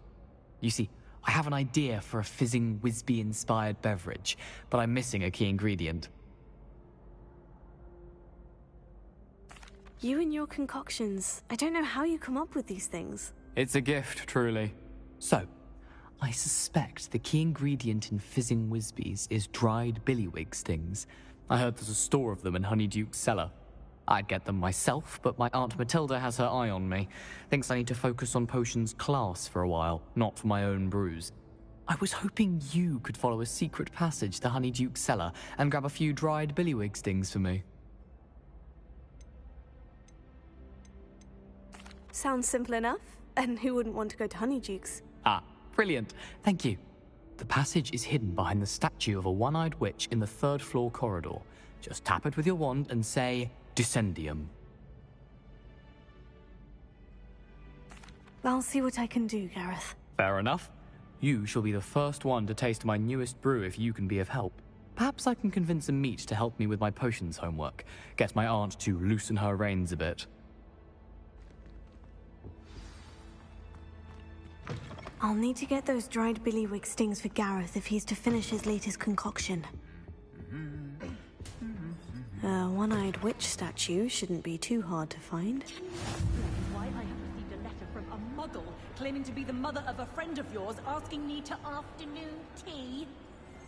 You see, I have an idea for a fizzing Wisby-inspired beverage, but I'm missing a key ingredient. You and your concoctions. I don't know how you come up with these things. It's a gift, truly. So, I suspect the key ingredient in fizzing Wisbies is dried billywig stings. I heard there's a store of them in Honeyduke's cellar. I'd get them myself, but my Aunt Matilda has her eye on me. Thinks I need to focus on potions class for a while, not for my own brews. I was hoping you could follow a secret passage to Honeyduke's cellar and grab a few dried billywig stings for me. Sounds simple enough. And who wouldn't want to go to Honeyduke's? Ah, brilliant. Thank you. The passage is hidden behind the statue of a one-eyed witch in the third-floor corridor. Just tap it with your wand and say, Descendium. I'll see what I can do, Gareth. Fair enough. You shall be the first one to taste my newest brew if you can be of help. Perhaps I can convince a meat to help me with my potions homework. Get my aunt to loosen her reins a bit. I'll need to get those dried billywig stings for Gareth if he's to finish his latest concoction. A one-eyed witch statue shouldn't be too hard to find. Why I have received a letter from a muggle claiming to be the mother of a friend of yours asking me to afternoon tea.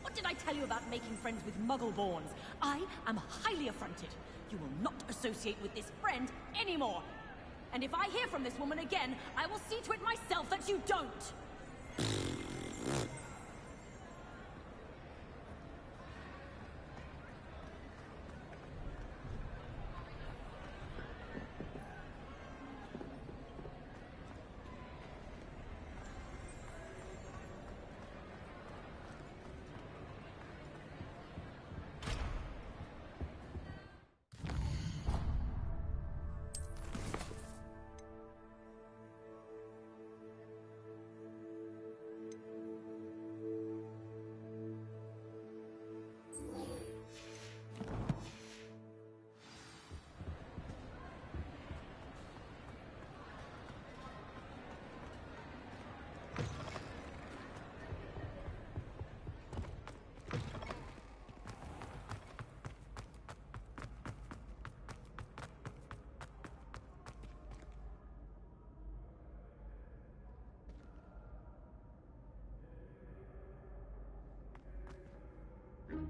What did I tell you about making friends with muggle-borns? I am highly affronted. You will not associate with this friend anymore. And if I hear from this woman again, I will see to it myself that you don't.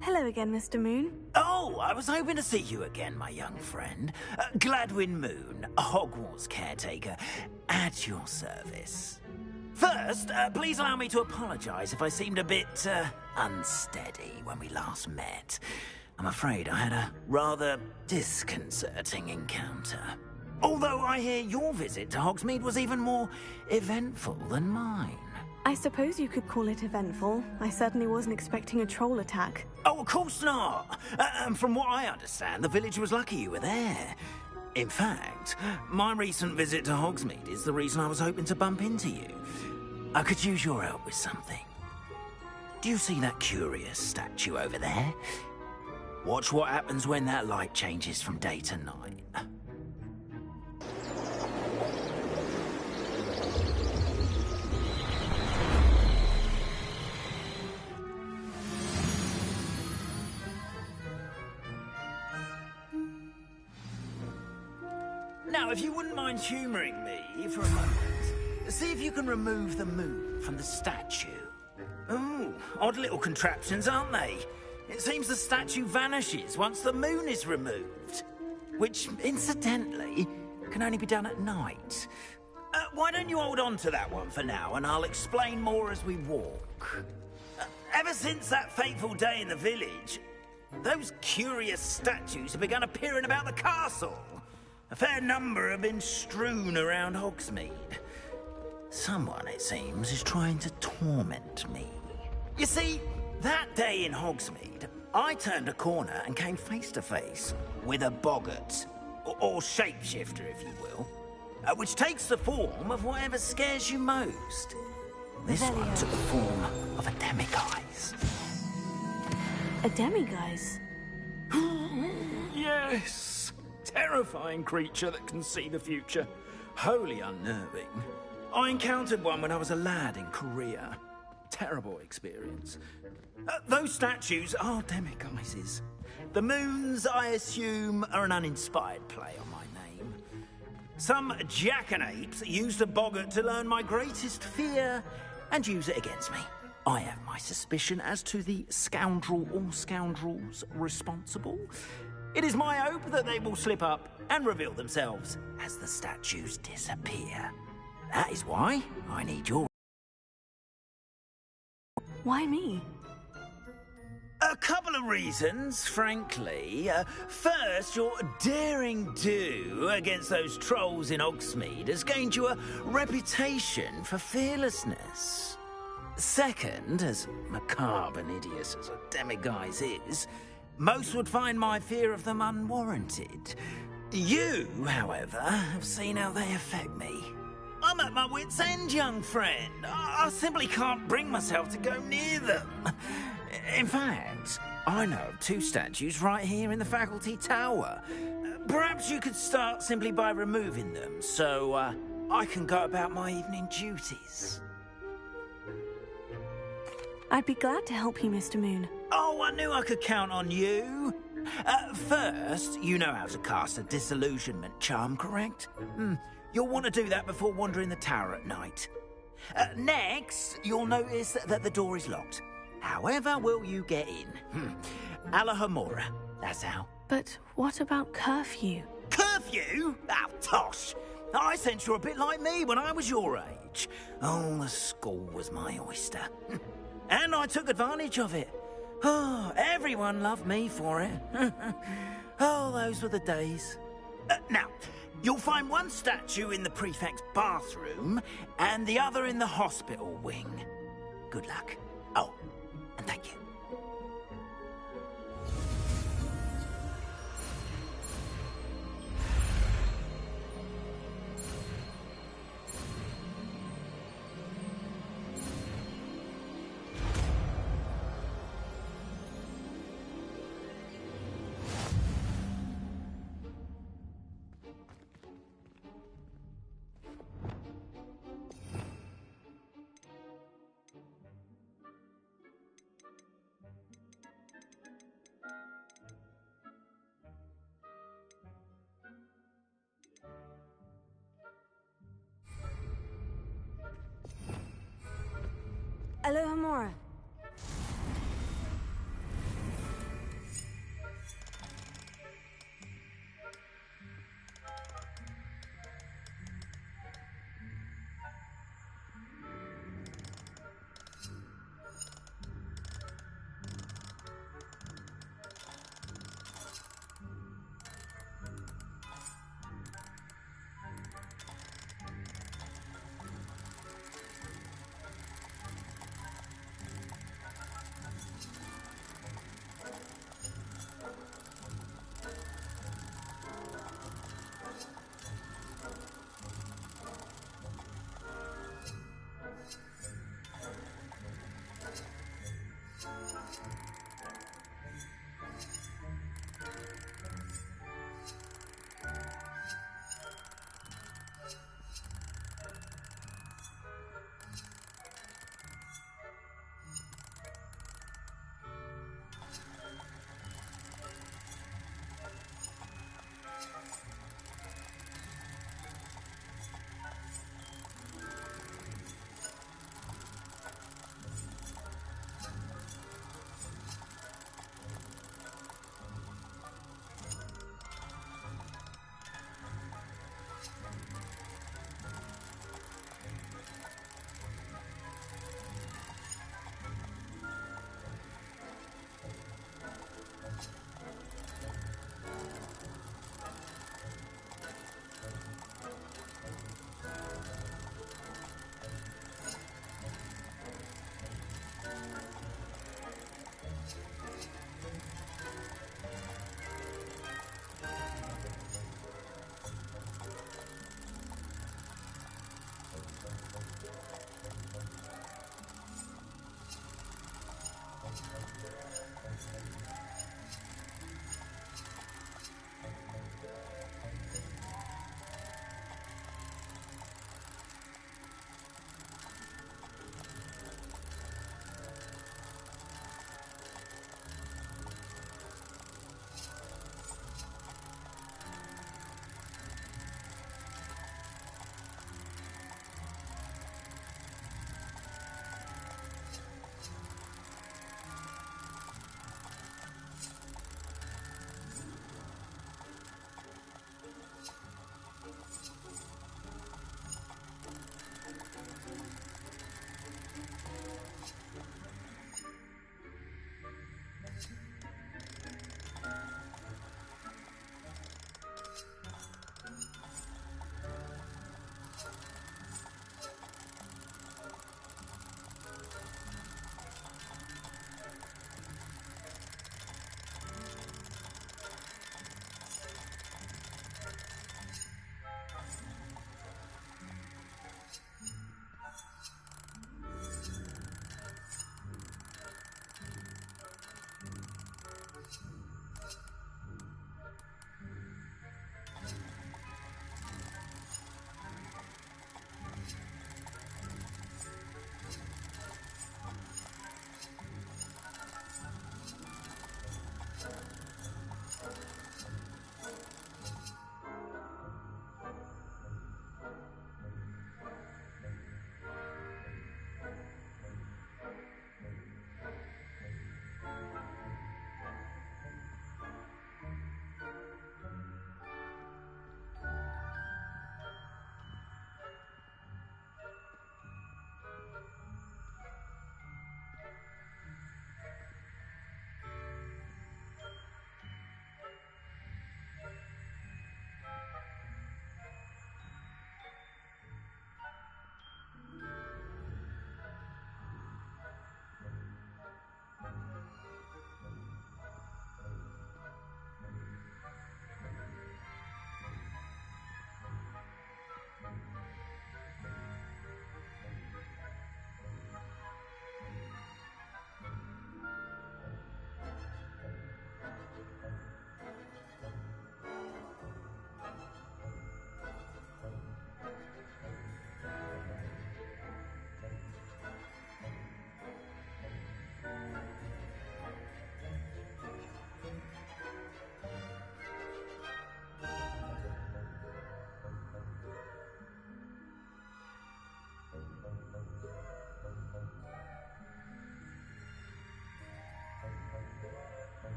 Hello again, Mr. Moon. Oh, I was hoping to see you again, my young friend. Gladwin Moon, Hogwarts caretaker, at your service. First, please allow me to apologize if I seemed a bit, unsteady when we last met. I'm afraid I had a rather disconcerting encounter. Although I hear your visit to Hogsmeade was even more eventful than mine. I suppose you could call it eventful. I certainly wasn't expecting a troll attack. Oh, of course not. And from what I understand, the village was lucky you were there. In fact, my recent visit to Hogsmeade is the reason I was hoping to bump into you. I could use your help with something. Do you see that curious statue over there? Watch what happens when that light changes from day to night. Now, if you wouldn't mind humouring me for a moment, see if you can remove the moon from the statue. Ooh, odd little contraptions, aren't they? It seems the statue vanishes once the moon is removed. Which, incidentally, can only be done at night. Why don't you hold on to that one for now, and I'll explain more as we walk. Ever since that fateful day in the village, those curious statues have begun appearing about the castle. A fair number have been strewn around Hogsmeade. Someone, it seems, is trying to torment me. You see, that day in Hogsmeade, I turned a corner and came face to face with a boggart, or shapeshifter, if you will, which takes the form of whatever scares you most. This one took the form of a demiguise. A demiguise? Yes! Terrifying creature that can see the future. Wholly unnerving. I encountered one when I was a lad in Korea. Terrible experience. Those statues are demiguises. The moons, I assume, are an uninspired play on my name. Some jackanapes used a boggart to learn my greatest fear and use it against me. I have my suspicion as to the scoundrel or scoundrels responsible. It is my hope that they will slip up and reveal themselves as the statues disappear. That is why I need your... Why me? A couple of reasons, frankly. First, your daring do against those trolls in Hogsmeade has gained you a reputation for fearlessness. Second, as macabre and hideous as a demiguise is, most would find my fear of them unwarranted. You, however, have seen how they affect me. I'm at my wit's end, young friend. I simply can't bring myself to go near them. In fact, I know of two statues right here in the faculty tower. Perhaps you could start simply by removing them, so I can go about my evening duties. I'd be glad to help you, Mr. Moon. Oh, I knew I could count on you. First, you know how to cast a disillusionment charm, correct? You'll want to do that before wandering the tower at night. Next, you'll notice that the door is locked. However will you get in? Alahamora, that's how. But what about curfew? Curfew? Oh, tosh. I sense you're a bit like me when I was your age. Oh, the school was my oyster. And I took advantage of it. Oh, everyone loved me for it. Oh, those were the days. Now, you'll find one statue in the prefect's bathroom and the other in the hospital wing. Good luck. Oh, and thank you. Alohomora.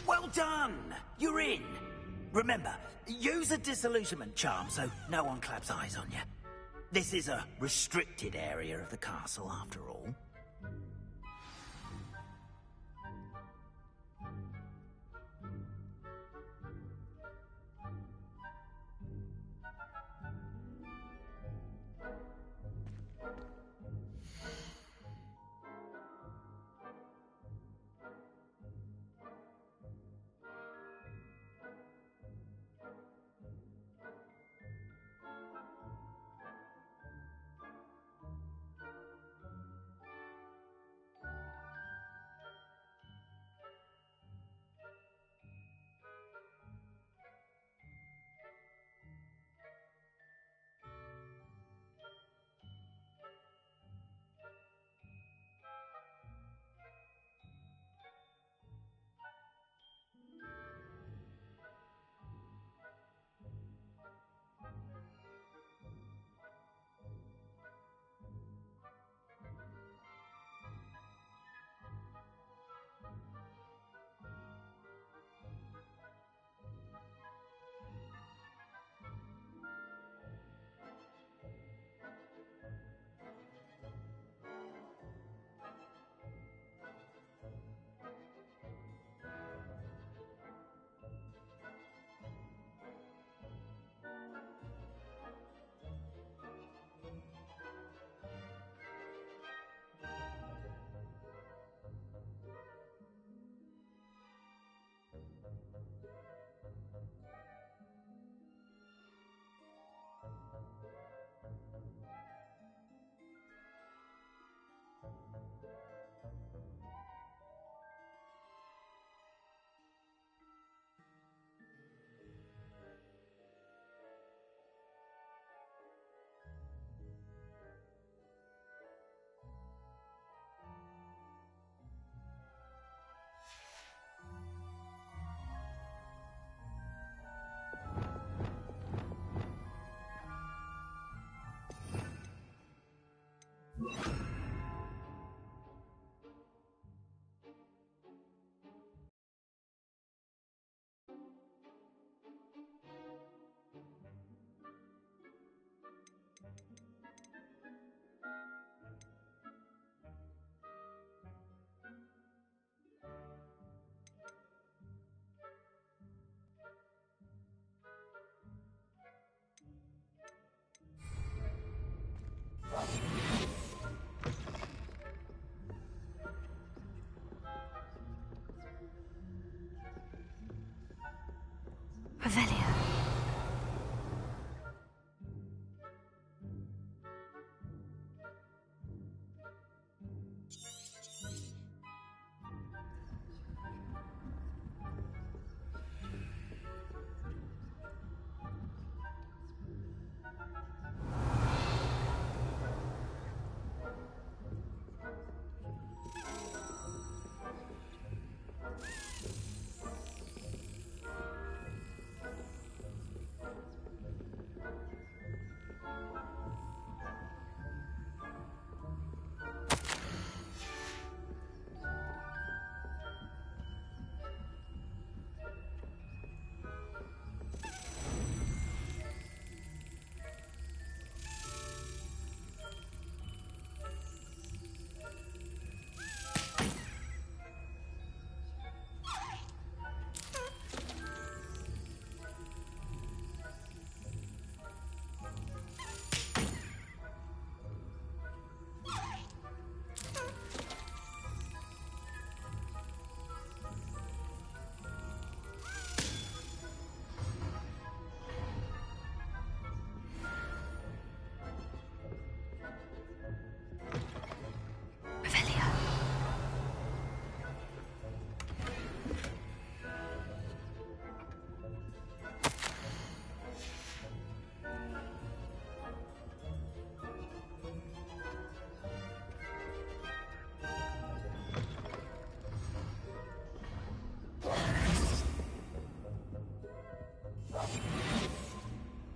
Well done! You're in. Remember, use a disillusionment charm so no one claps eyes on you. This is a restricted area of the castle, after all. Revelio.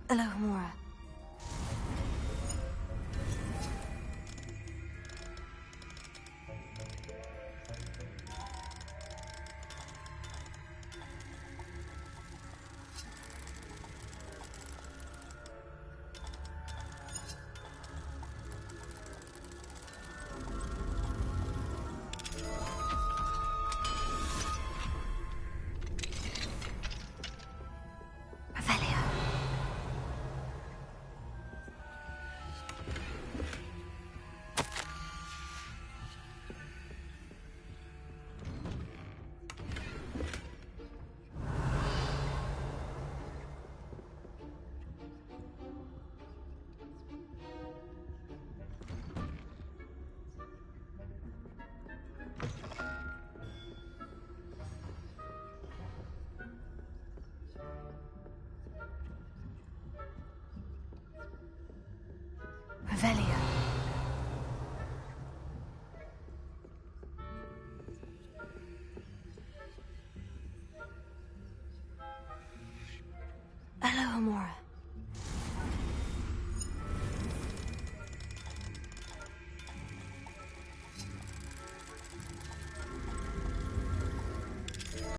Alohomora.